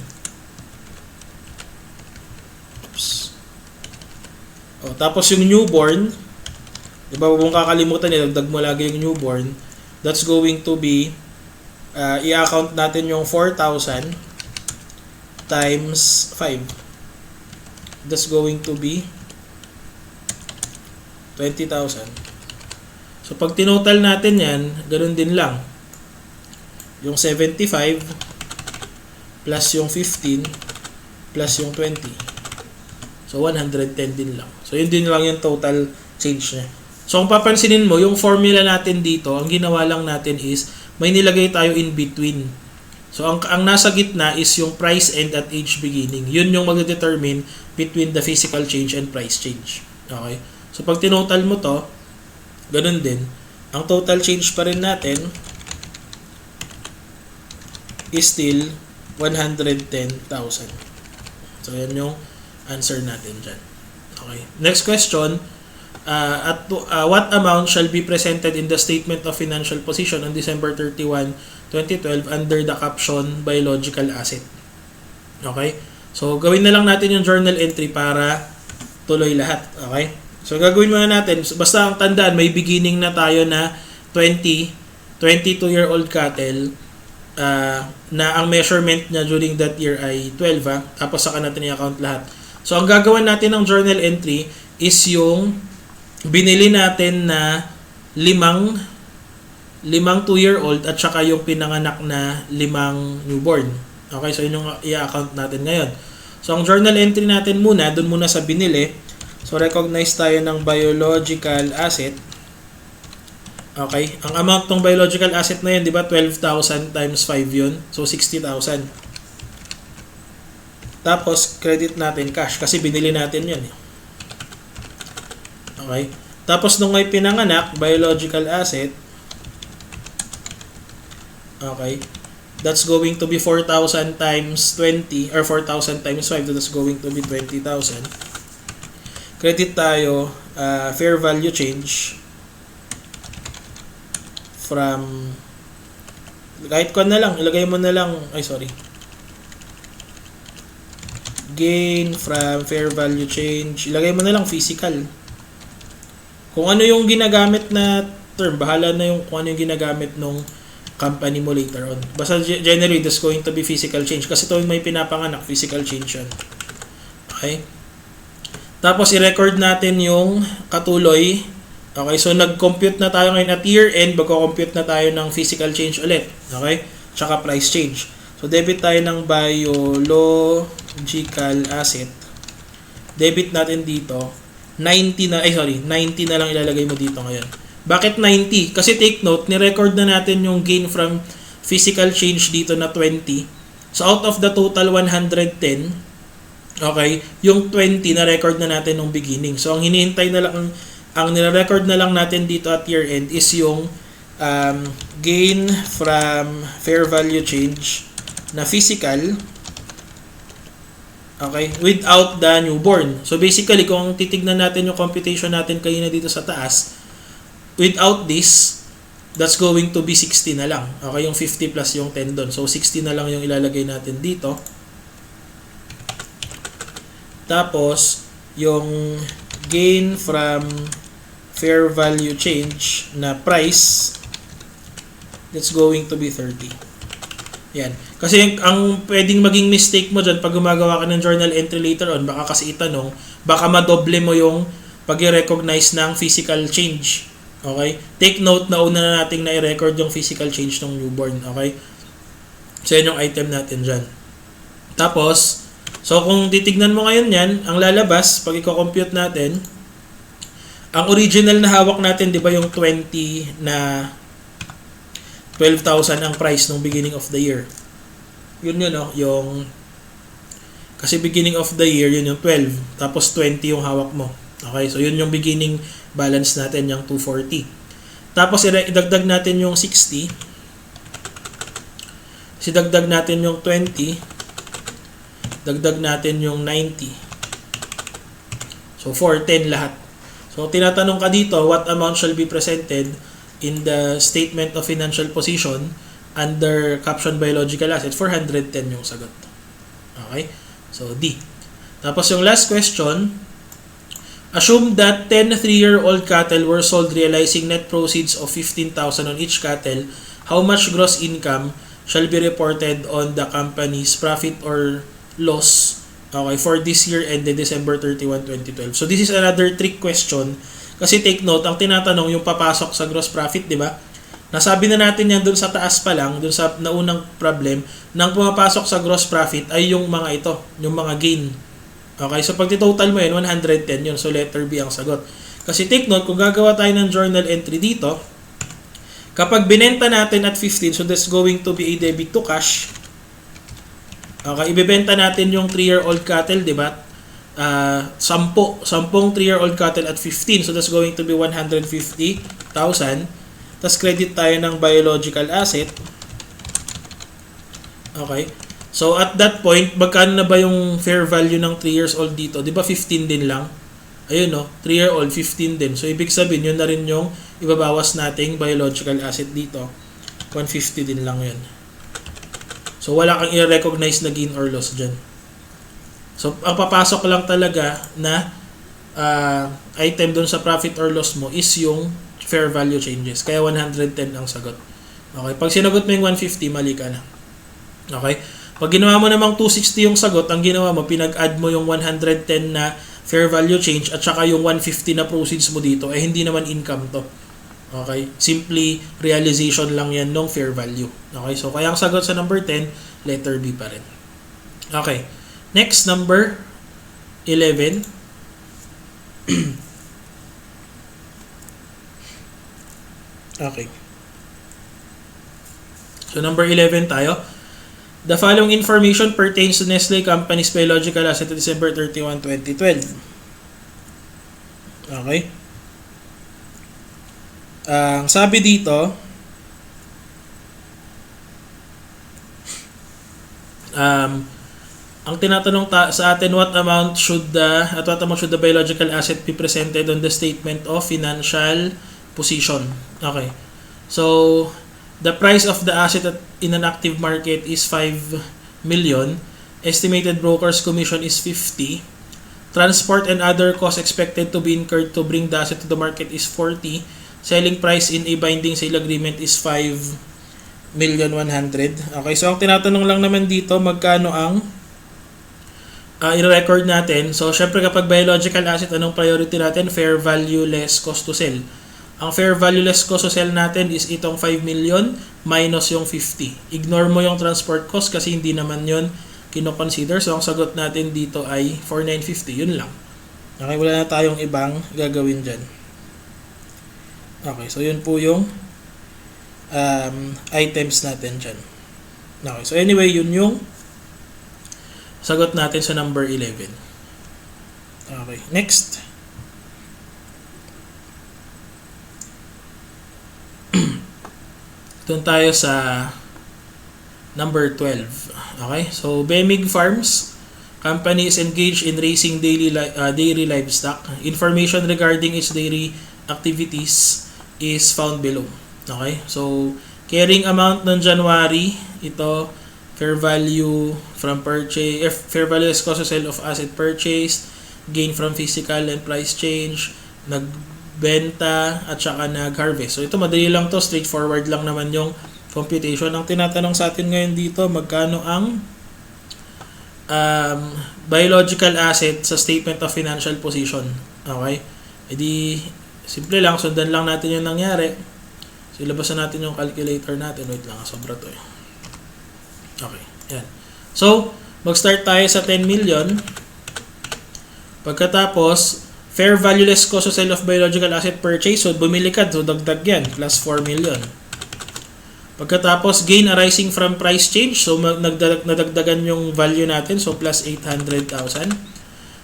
Oops. O, tapos yung newborn, di ba, huwag mong kakalimutan, idagdag mo lagi yung newborn. That's going to be, i-account natin yung 4,000 times 5. That's going to be 20,000. So, pag tinotal natin yan, ganun din lang. Yung 75 plus yung 15 plus yung 20. So, 110 din lang. So, yun din lang yung total change niya. So, kung papansinin mo, yung formula natin dito, ang ginawa lang natin is, may nilagay tayo in between. So, ang nasa gitna is yung price end at age beginning. Yun yung magdedetermine between the physical change and price change. Okay? So, pag tinotal mo to, ganun din. Ang total change pa rin natin is still 110,000. So, yan yung answer natin dyan. Okay. Next question. What amount shall be presented in the Statement of Financial Position on December 31, 2012 under the caption Biological Asset? Okay? So, gawin na lang natin yung journal entry para tuloy lahat. Okay? So, gagawin muna natin. Basta ang tandaan, may beginning na tayo na 22-year-old cattle na ang measurement niya during that year ay 12. Tapos saka natin i-account lahat. So, ang gagawin natin ng journal entry is yung binili natin na 5 2-year-old at saka yung pinanganak na 5 newborn. Okay, so yun yung i-account natin ngayon. So, ang journal entry natin muna, dun muna sa binili. So, recognize tayo ng biological asset. Okay, ang amount ng biological asset na yun, di ba, 12,000 times 5 yun. So, 60,000. Tapos, credit natin cash kasi binili natin yun. Okay. Tapos, nung may pinanganak, biological asset, okay, that's going to be 4,000 times 20 or 4,000 times 5. That's going to be 20,000. Credit tayo fair value change from kahit ko na lang, ilagay mo na lang, gain from fair value change, ilagay mo na lang physical. Kung ano yung ginagamit na term, bahala na yung kung ano yung ginagamit nung company mo later on. Basta generally, that's going to be physical change. Kasi ito yung may pinapanganak, physical change yan. Okay? Tapos, i-record natin yung katuloy. Okay? So, nag-compute na tayo ngayon at year end. Magko-compute na tayo ng physical change ulit. Okay? Tsaka price change. So, debit tayo ng biological asset. Debit natin dito. 90 na lang ilalagay mo dito ngayon. Bakit 90? Kasi take note, ni-record na natin yung gain from physical change dito na 20. So, out of the total 110, okay, yung 20 na-record na natin nung beginning. So, ang hinihintay na lang, ang nire-record na lang natin dito at year end is yung gain from fair value change na physical, okay, without the newborn. So, basically, kung titignan natin yung computation natin kanina dito sa taas, without this, that's going to be 60 na lang. Okay, yung 50 plus yung 10 doon. So, 60 na lang yung ilalagay natin dito. Tapos, yung gain from fair value change na price, that's going to be 30. Yan. Kasi ang pwedeng maging mistake mo dyan pag gumagawa ka ng journal entry later on, baka kasi itanong, baka madoble mo yung pag-recognize ng physical change. Okay? Take note na una na nating na-record yung physical change ng newborn. Okay? So, yan yung item natin dyan. Tapos, so kung titignan mo ngayon yan, ang lalabas, pag i-compute natin, ang original na hawak natin, di ba yung 20 na 12,000 ang price nung beginning of the year. Yun, yung kasi beginning of the year, yun yung 12. Tapos 20 yung hawak mo. Okay, so yun yung beginning balance natin, yung 240. Tapos idagdag natin yung 60. Idagdag natin yung 20. Dagdag natin yung 90. So 410 lahat. So tinatanong ka dito, what amount shall be presented in the Statement of Financial Position under caption Biological Asset? 410 yung sagot. Okay? So, D. Tapos yung last question, assume that 10 3-year-old cattle were sold realizing net proceeds of 15,000 on each cattle. How much gross income shall be reported on the company's profit or loss, okay, for this year ended December 31, 2012? So, this is another trick question. Kasi take note, ang tinatanong yung papasok sa gross profit, di ba? Nasabi na natin yan dun sa taas pa lang, dun sa naunang problem, nang pumapasok sa gross profit ay yung mga ito, yung mga gain. Okay, so pag total mo yun, 110 yun. So letter B ang sagot. Kasi take note, kung gagawa tayo ng journal entry dito, kapag binenta natin at 15, so that's going to be a debit to cash. Okay, ibebenta natin yung 3-year-old cattle, di ba? 10 3-year-old cattle at 15. So that's going to be 150,000. Tapos credit tayo ng biological asset. Okay. So at that point, magkano na ba yung fair value ng 3 years old dito? Di ba 15 din lang? Ayun no, 3-year-old, 15 din. So ibig sabihin, yun na rin yung ibabawas nating biological asset dito. 150 din lang yun. So wala kang i-recognize na gain or loss dyan. So ang papasok lang talaga na item doon sa profit or loss mo is yung fair value changes. Kaya 110 ang sagot. Okay, pag sinagot mo yung 150, mali ka na. Okay? Pag ginawa mo namang 260 yung sagot, ang ginawa mo, pinag-add mo yung 110 na fair value change at saka yung 150 na proceeds mo dito, hindi naman income to. Okay? Simply realization lang yan ng fair value. Okay? So, kaya ang sagot sa number 10, letter B pa rin. Okay. Next, number 11. Okay. So, number 11 tayo. The following information pertains to Nestle Company's biological asset at December 31, 2012. Okay. Ang sabi dito, ang tinatanong sa atin, what amount should the biological asset be presented on the statement of financial position? Okay. So, the price of the asset in an active market is 5 million. Estimated broker's commission is 50. Transport and other costs expected to be incurred to bring the asset to the market is 40. Selling price in a binding sale agreement is 5,100,000. Okay, so ang tinatanong lang naman dito, magkano ang i-record natin. So, syempre kapag biological asset, anong priority natin? Fair value less cost to sell. Ang fair value less cost to sell natin is itong 5 million minus yung 50. Ignore mo yung transport cost kasi hindi naman yun kino-consider. So, ang sagot natin dito ay 4,950. Yun lang. Okay, wala na tayong ibang gagawin dyan. Okay, so yun po yung items natin dyan. Okay, so anyway, yun yung sagot natin sa number 11. Okay, next. Doon tayo sa number 12. Okay? So, Bemig Farms company is engaged in raising dairy livestock. Information regarding its dairy activities is found below. Okay? So, carrying amount ng January, ito, fair value from purchase, fair value is cost of sale of asset purchased, gain from physical and price change, nagbenta at saka nag-harvest. So ito madali lang to, straightforward lang naman yung computation. Ang tinatanong sa atin ngayon dito, magkano ang biological asset sa statement of financial position. Okay? Edi simple lang, sundan lang natin yung nangyari. So ilabasan natin yung calculator natin. Wait lang, sobra to eh. Okay, yan. So, mag-start tayo sa 10 million. Pagkatapos, fair value less cost of sale of biological asset purchase. So, bumili ka. So, dagdag yan. Plus 4 million. Pagkatapos, gain arising from price change. So, nadagdagan yung value natin. So, plus 800,000.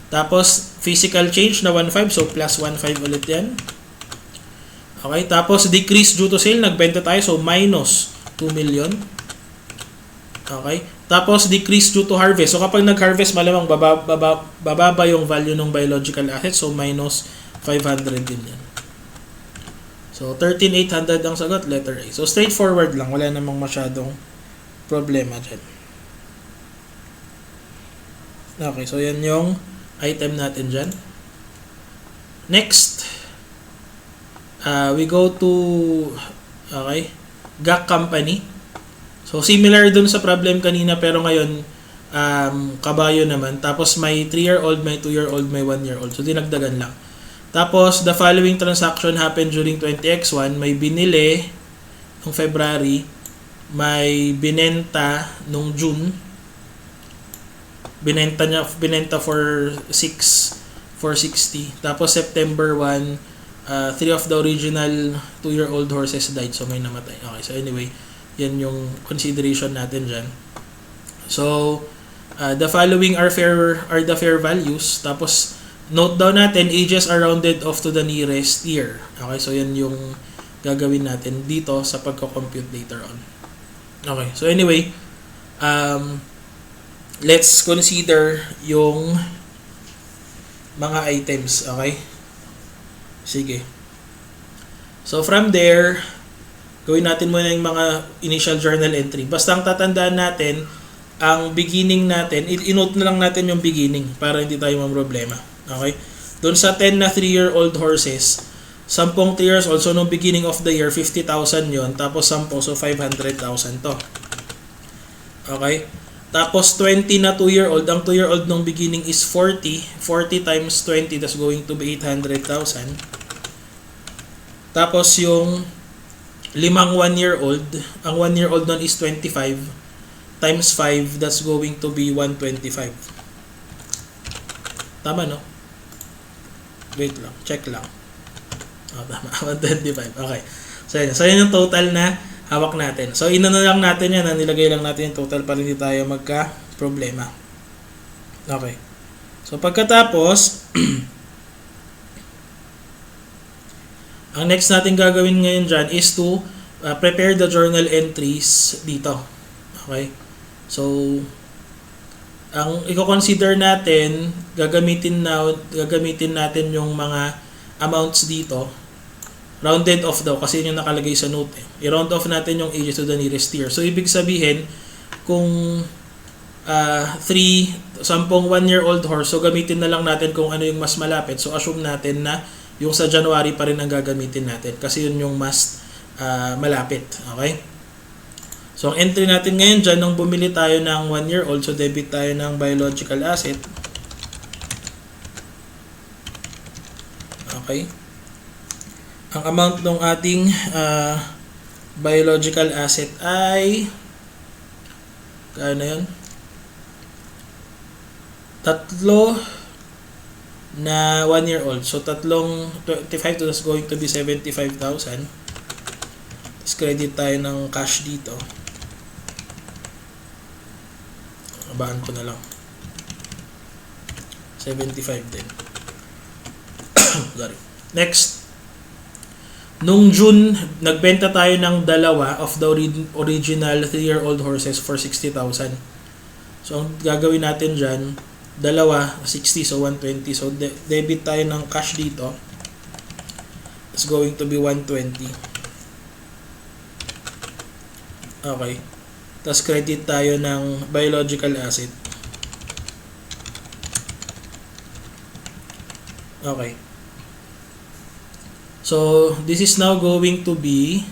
Tapos, physical change na 1.5. So, plus 1.5 ulit yan. Okay. Tapos, decrease due to sale. Nagbenta tayo. So, minus 2 million. Okay. Tapos, decrease due to harvest. So, kapag nag-harvest, malamang bababa yung value ng biological asset. So, minus 500 din yan. So, 13,800 ang sagot, letter A. So, straightforward lang. Wala namang masyadong problema dyan. Okay. So, yan yung item natin dyan. Next, we go to, okay, GAC company. So, similar dun sa problem kanina pero ngayon, kabayo naman. Tapos, may 3-year-old, may 2-year-old, may 1-year-old. So, dinagdagan lang. Tapos, the following transaction happened during 20X1. May binili noong February. May binenta noong June. Binenta for 460. Tapos, September 1, 3 of the original 2-year-old horses died. So, may namatay. Okay, so anyway, yan yung consideration natin dyan. So, The following are the fair values. Tapos note down natin, ages are rounded off to the nearest year. Okay, so yan yung gagawin natin dito sa pagko-compute later on. Okay, so anyway, let's consider yung mga items. Okay, sige. So from there, gawin natin muna yung mga initial journal entry. Basta ang tatandaan natin, ang beginning natin, i-note na lang natin yung beginning para hindi tayo mamroblema. Okay? Doon sa 10 na 3-year-old horses, 10 3 years old, so nung beginning of the year, 50,000 yon, tapos 10, so 500,000 to. Okay? Tapos 20 na 2-year-old, ang 2-year-old nung beginning is 40. 40 times 20, that's going to be 800,000. Tapos yung 5 1-year-old, ang 1-year-old nun is 25. Times 5, that's going to be 125. Tama, no? Wait lang, check lang. Tama, 125. Okay. So yan yung total na hawak natin. So, inano lang natin yan, nilagay lang natin yung total para hindi tayo magka-problema. Okay. So, pagkatapos, ang next natin gagawin ngayon dyan is to prepare the journal entries dito. Okay? So, ang i-consider natin, gagamitin natin yung mga amounts dito. Rounded off daw kasi yun yung nakalagay sa note. I-round off natin yung ages to the nearest year. So, ibig sabihin, kung 10 1-year-old horse, so gamitin na lang natin kung ano yung mas malapit. So, assume natin na yung sa January pa rin ang gagamitin natin kasi yun yung mas malapit. Okay? So, ang entry natin ngayon dyan, nung bumili tayo ng 1-year-old, so debit tayo ng biological asset. Okay. Ang amount ng ating biological asset ay kano yun? 3 na 1-year-old. So, 25 to is going to be 75,000. Tapos credit tayo ng cash dito. Abaan ko na lang. 75 din. Sorry. Next. Nung June, nagbenta tayo ng dalawa of the original 3-year-old horses for 60,000. So, ang gagawin natin dyan, dalawa, 60, so 120. So, debit tayo ng cash dito. It's going to be 120. Okay. Tapos credit tayo ng biological asset. Okay. So, this is now going to be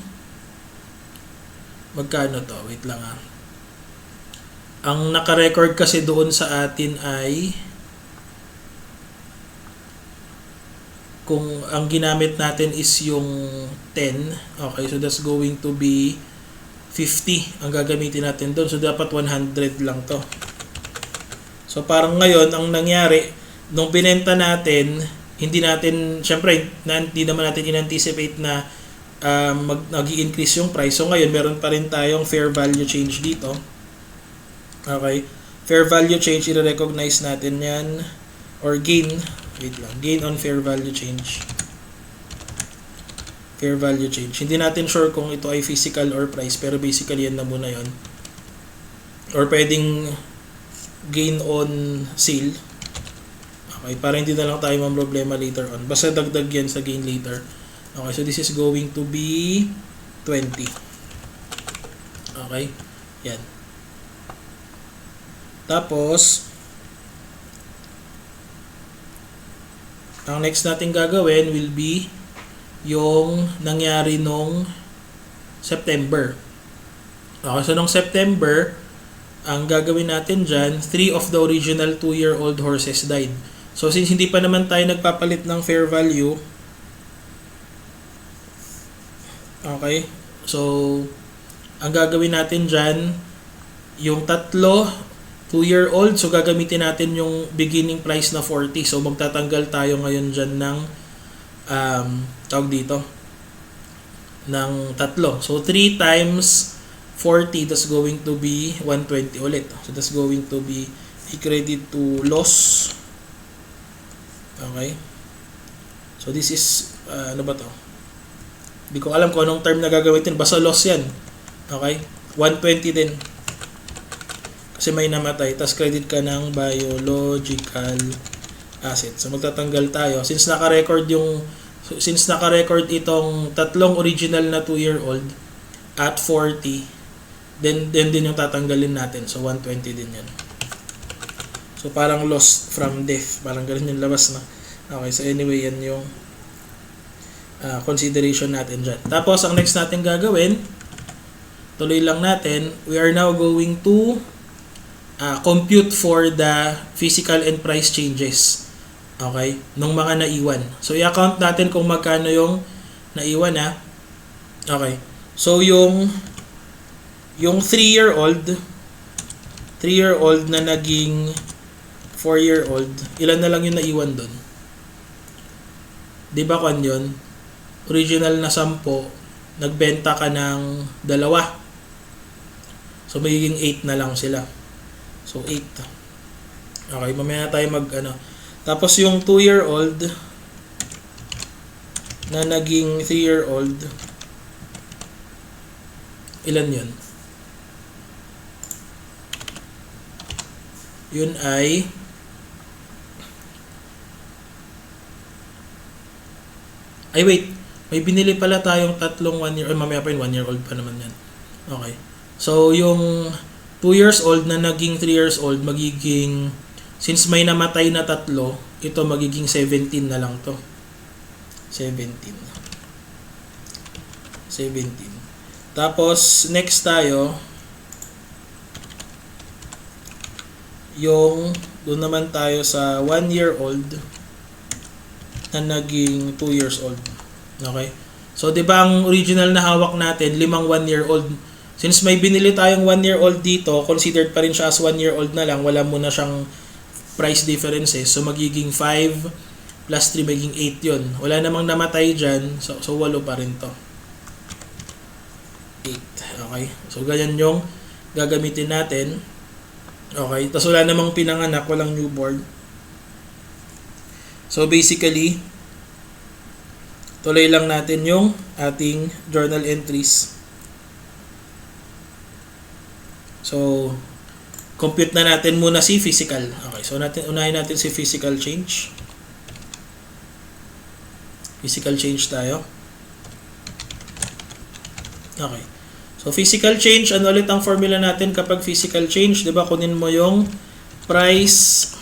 magkano to? Wait lang ah. Ang naka-record kasi doon sa atin ay kung ang ginamit natin is yung 10. Okay, so that's going to be 50 ang gagamitin natin doon. So, dapat 100 lang to. So, parang ngayon, ang nangyari, nung binenta natin, hindi natin, syempre, hindi naman natin in-anticipate na mag-i-increase yung price. So, ngayon, meron pa rin tayong fair value change dito. Okay. Fair value change, i-recognize natin yan. Or gain. Wait lang. Gain on fair value change. Fair value change. Hindi natin sure kung ito ay physical or price, pero basically yan na muna yon. Or pwedeng gain on sale. Okay, para hindi na lang tayo problema later on. Basta dagdag yan sa gain later. Okay, so this is going to be 20. Okay, yan. Tapos, ang next natin gagawin will be yung nangyari nung September. Okay, so nung September, ang gagawin natin dyan, 3 of the original 2-year-old horses died. So, since hindi pa naman tayo nagpapalit ng fair value, okay, so, ang gagawin natin dyan, yung 3 2-year-old, so gagamitin natin yung beginning price na 40. So, magtatanggal tayo ngayon dyan ng tawag dito ng 3. So 3 times 40, that's going to be 120 ulit. So that's going to be i-credit to loss. Okay. So this is, ano ba to? Hindi ko alam kung anong term na gagamitin. Basta loss yan. Okay. 120 din. Kasi may namatay. Tapos credit ka ng biological asset. So magtatanggal tayo. Since naka-record itong tatlong original na 2-year-old at 40, then din yung tatanggalin natin. So 120 din yan. So parang loss from death. Parang ganun yung labas na. Okay, so anyway, yan yung consideration natin dyan. Tapos ang next natin gagawin, tuloy lang natin, we are now going to compute for the physical and price changes. Okay? Nung mga naiwan. So i-account natin kung magkano yung naiwan ha. Okay. So yung 3-year-old na naging 4-year-old, ilan na lang yung naiwan doon? 'Di ba kung yun? Original na 10, nagbenta ka ng 2. So magiging 8 na lang sila. So 8. Okay, mamaya na tayo Tapos yung 2-year-old na naging 3-year-old, ilan yun? Yun ay wait, may binili pala tayong tatlong 1-year, mamaya pa yun, 1-year-old pa naman yan. Okay. So yung 2 years old na naging 3 years old, magiging, since may namatay na 3, ito magiging 17 na lang to. 17. Tapos, next tayo, doon naman tayo sa 1-year-old na naging 2 years old. Okay? So, di ba ang original na hawak natin, 5 1-year-old. Since may binili tayong 1-year-old dito, considered pa rin siya as 1-year-old na lang, wala muna siyang price differences. So, magiging 5 plus 3, magiging 8 yun. Wala namang namatay dyan, so 8 pa rin to. 8. Okay? So, ganyan yung gagamitin natin. Okay? Tapos wala namang pinanganak, walang newborn. So, basically, tuloy lang natin yung ating journal entries. So, compute na natin muna si physical. Okay, so unahin natin si physical change. Physical change tayo. Okay. So, physical change, ano ulit ang formula natin kapag physical change? Diba, kunin mo yung price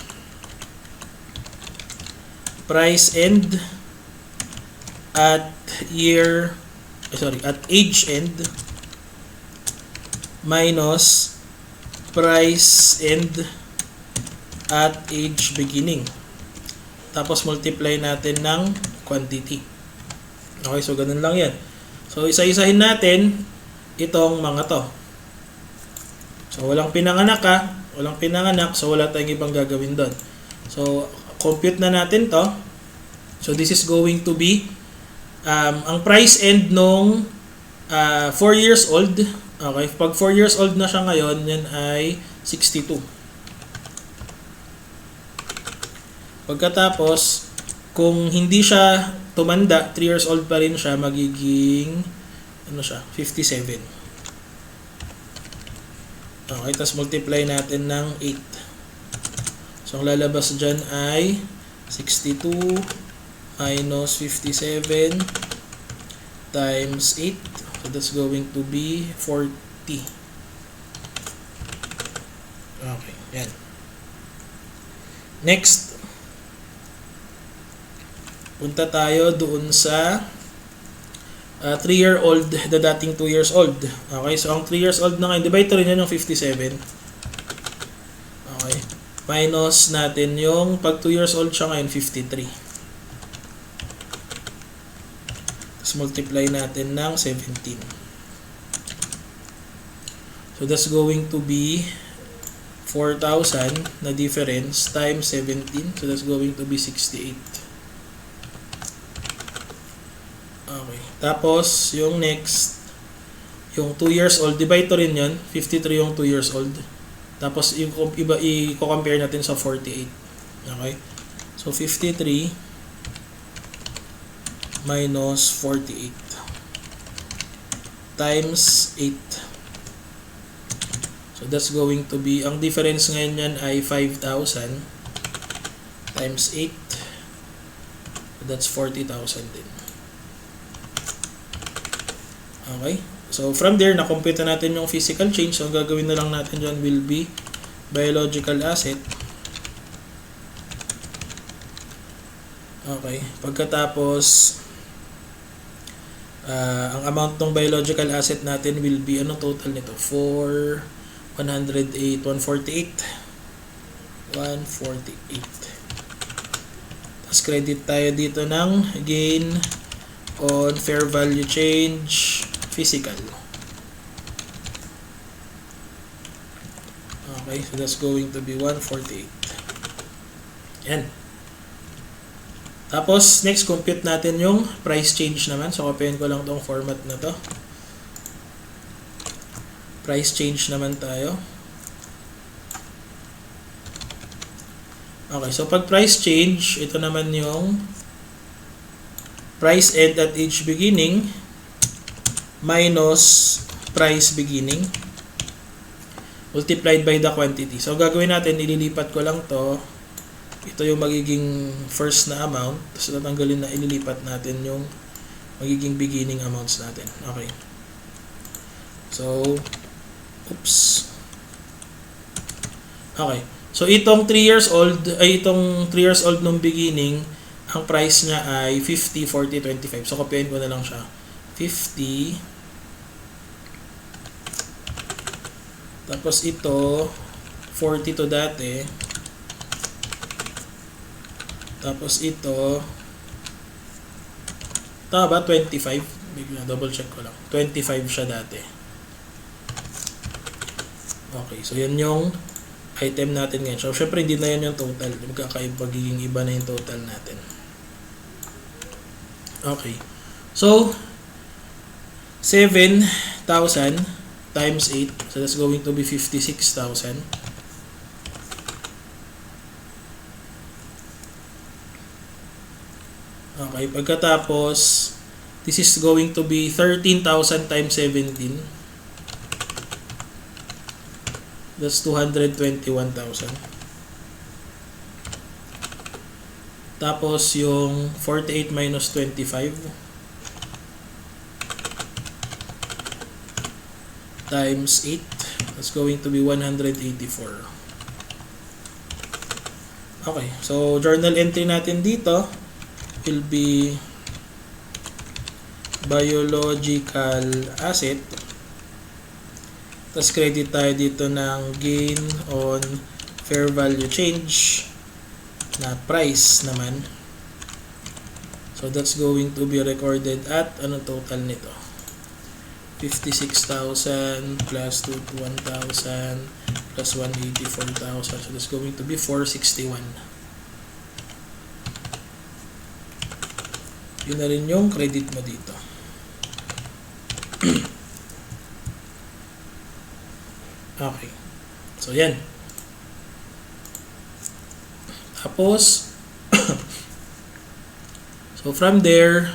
end at age end minus price end at age beginning. Tapos multiply natin ng quantity. Okay, so ganun lang yan. So isa-isahin natin itong mga to. So walang pinanganak so wala tayong ibang gagawin doon. So compute na natin to. So this is going to be ang price end nung 4 years old. Okay, pag 4 years old na siya ngayon, yan ay 62. Pagkatapos, kung hindi siya tumanda, 3 years old pa rin siya, magiging 57. Okay, tapos multiply natin ng 8. So, ang lalabas dyan ay 62 minus 57 times 8. So, that's going to be 40. Okay, yan. Next, punta tayo doon sa 3-year-old na dating 2 years old. Okay, so ang 3 years old na ngayon, divide rin yan yung 57. Okay, minus natin yung pag 2 years old siya ngayon, 53. Multiply natin ng 17. So that's going to be 4,000 na difference times 17. So that's going to be 68. Okay. Tapos yung next, yung 2 years old, divide to rin yun. 53 yung 2 years old Tapos i-compare natin sa 48. Okay? So 53 minus 48 times 8. So that's going to be, ang difference ngayon yan ay 5,000 times 8. So that's 40,000 din. Okay? So from there, na-compute natin yung physical change. So ang gagawin na lang natin dyan will be biological asset. Okay. Pagkatapos, ang amount ng biological asset natin will be, ano total nito? 148. 148. Tapos credit tayo dito ng gain on fair value change physical. Okay, so that's going to be 148. Yan. Tapos, next, compute natin yung price change naman. So, copyin ko lang tong format na to. Price change naman tayo. Okay, so pag price change, ito naman yung price end at each beginning minus price beginning multiplied by the quantity. So, gagawin natin, ililipat ko lang to. Ito yung magiging first na amount. Tapos tatanggalin na, ililipat natin yung magiging beginning amounts natin. Okay. So, oops. Okay. So, itong 3 years old, itong 3 years old nung beginning, ang price niya ay 50, 40, 25. So, copyin ko na lang siya. 50. Tapos ito, 40 to dati. Tapos ito, tama ba? 25. Double check ko lang. 25 siya dati. Okay, so yan yung item natin ngayon. So, syempre hindi na yan yung total. Magiging iba na yung total natin. Okay. So, 7,000 times 8. So, that's going to be 56,000. Okay, pagkatapos, this is going to be 13,000 times 17. That's 221,000. Tapos, yung 48 minus 25 times 8, that's going to be 184. Okay, so journal entry natin dito will be biological asset. Tapos credit tayo dito ng gain on fair value change na price naman. So that's going to be recorded at anong total nito? 56,000 plus 21,000 plus 184,000. So that's going to be 461. Yun na rin yung credit mo dito. Okay. So, yan. Tapos, so from there,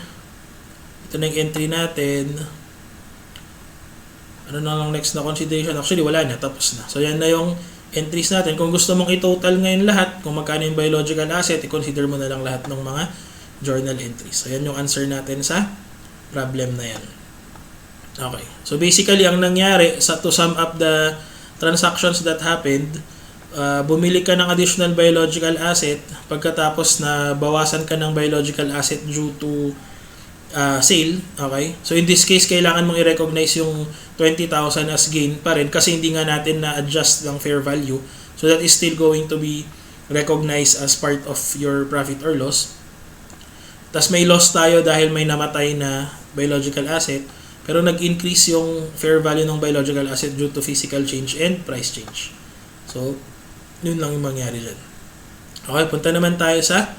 ito na yung entry natin. Ano na lang next na consideration? Actually, wala na. Tapos na. So, yan na yung entries natin. Kung gusto mong i-total ngayon lahat, kung magkano yung biological asset, i-consider mo na lang lahat ng mga journal entries. So, yan yung answer natin sa problem na yan. Okay. So, basically, ang nangyari, to sum up the transactions that happened, bumili ka ng additional biological asset, pagkatapos na bawasan ka ng biological asset due to sale. Okay. So, in this case, kailangan mong i-recognize yung 20,000 as gain pa rin kasi hindi nga natin na-adjust ng fair value. So, that is still going to be recognized as part of your profit or loss. Tas may loss tayo dahil may namatay na biological asset, pero nag-increase yung fair value ng biological asset due to physical change and price change. So, yun lang yung mangyari dyan. Okay, punta naman tayo sa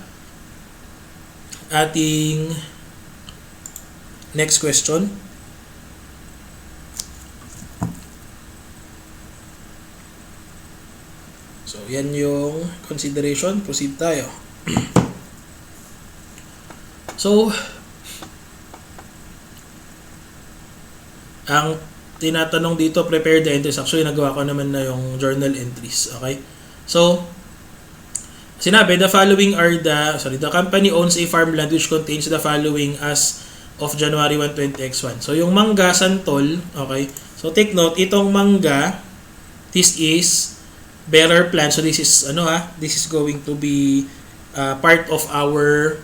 ating next question. So, yan yung consideration. Proceed tayo. So, ang tinatanong dito, prepare the entries. Actually, nagawa ko naman na yung journal entries. Okay? So, sinabi, the company owns a farmland which contains the following as of January 1, 20X1. So, yung mangga, santol, okay? So, take note, itong mangga, this is bearer plant. So, this is going to be part of our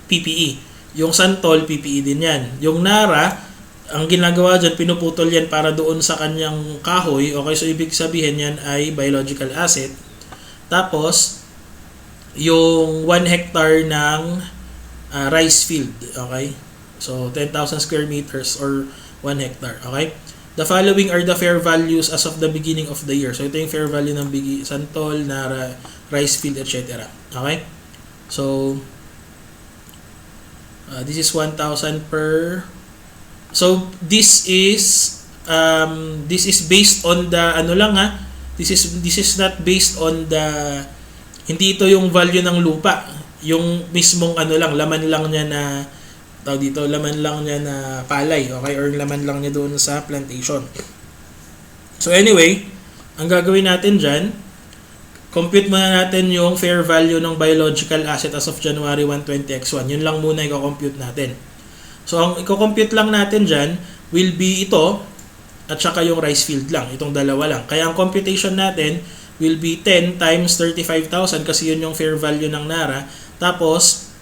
PPE. Yung santol, PPE din yan. Yung nara, ang ginagawa dyan, pinuputol yan para doon sa kanyang kahoy. Okay, so ibig sabihin yan ay biological asset. Tapos, yung 1 hectare ng rice field. Okay, so 10,000 square meters or 1 hectare. Okay, the following are the fair values as of the beginning of the year. So, ito yung fair value ng santol, nara, rice field, etc. Okay, so this is 1,000 per. So this is based on the This is not based on the, hindi ito yung value ng lupa, yung mismong laman lang niya na laman lang niya na palay, okay, or laman lang niya doon sa plantation. So anyway, ang gagawin natin diyan, compute muna natin yung fair value ng biological asset as of January 1, 20X1. Yun lang muna i-compute natin. So, ang i-compute lang natin dyan will be ito at saka yung rice field lang. Itong dalawa lang. Kaya ang computation natin will be 10 times 35,000 kasi yun yung fair value ng nara. Tapos,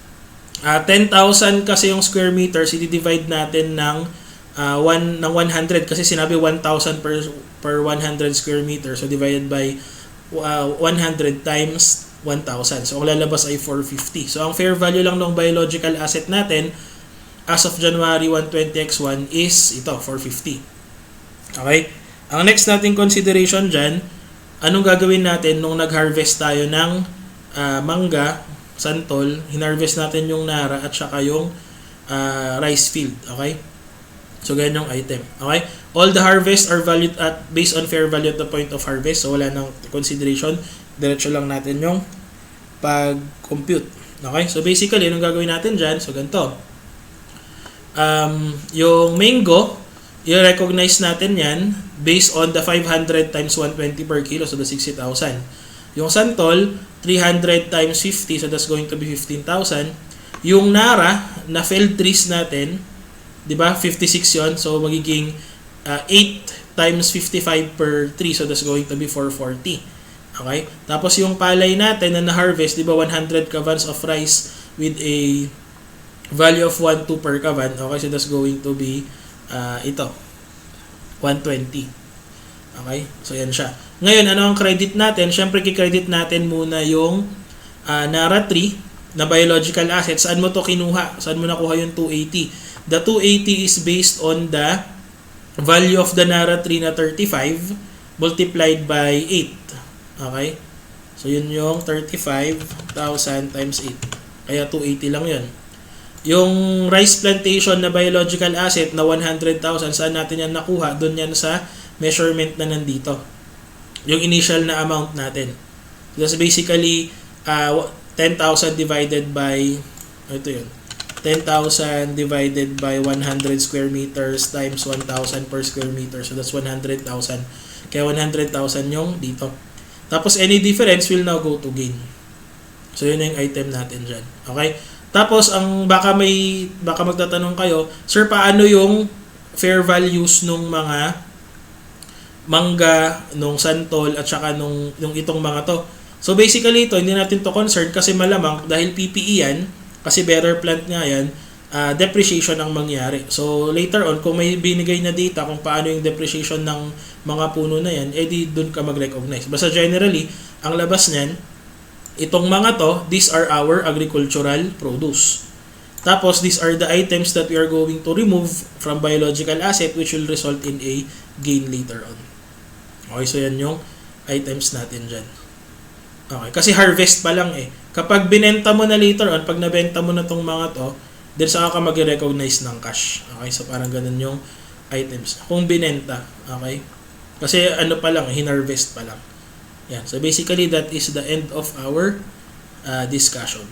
10,000 kasi yung square meters, i-divide natin ng 100 kasi sinabi 1,000 per 100 square meter. So, divided by 100 times 1,000. So, ang lalabas ay 450. So, ang fair value lang ng biological asset natin as of January 1, 20X1 is ito, 450. Okay? Ang next nating consideration dyan, anong gagawin natin nung nag-harvest tayo ng mangga, santol, hinarvest natin yung nara at saka yung rice field. Okay? So, ganyan yung item. Okay? All the harvest are valued at based on fair value at the point of harvest. So, wala nang consideration. Diretso lang natin yung pag-compute. Okay? So, basically, anong gagawin natin dyan? So, ganito. Yung mango, i-recognize natin yan based on the 500 times 120 per kilo, so the 60,000. Yung santol, 300 times 50, so that's going to be 15,000. Yung nara, na failed trees natin, di ba, 56 yon, so magiging 8 times 55 per tree, so that's going to be 440. Okay? Tapos yung palay natin na na-harvest, di ba, 100 kavans of rice with a value of 1.2 per kavan. Okay, so that's going to be ito, 120. Okay, so yan siya. Ngayon, ano ang credit natin? Siyempre, kikredit natin muna yung nara tree na biological asset. Saan mo to kinuha? Saan mo nakuha yung 280? The 280 is based on the value of the nara tree na 35 multiplied by 8. Okay, so yun yung 35,000 times 8. Kaya 280 lang yun. Yung rice plantation na biological asset na 100,000, saan natin yan nakuha? Doon yan sa measurement na nandito. Yung initial na amount natin. That's basically 10,000 divided by, ito yun, 10,000 divided by 100 square meters times 1,000 per square meter. So that's 100,000. Kaya 100,000 yung dito. Tapos any difference will now go to gain. So yun yung item natin dyan. Okay? Tapos ang baka magtatanong kayo, sir, paano yung fair values nung mga mangga, nung santol at saka nung itong mga to? So basically ito, hindi natin to concern kasi malamang dahil PPE yan, kasi bearer plant nga yan, depreciation ang mangyari. So later on, kung may binigay na data kung paano yung depreciation ng mga puno na yan, edi dun ka mag-recognize. Basta generally, ang labas niyan, itong mga to, these are our agricultural produce. Tapos, these are the items that we are going to remove from biological asset which will result in a gain later on. Okay, so yan yung items natin dyan. Okay, kasi harvest pa lang eh. Kapag binenta mo na later on, pag nabenta mo na tong mga to, then saka ka mag-recognize ng cash. Okay, so parang ganun yung items. Kung binenta, okay? Kasi ano pa lang, hinarvest pa lang. Yan. So basically, that is the end of our discussion.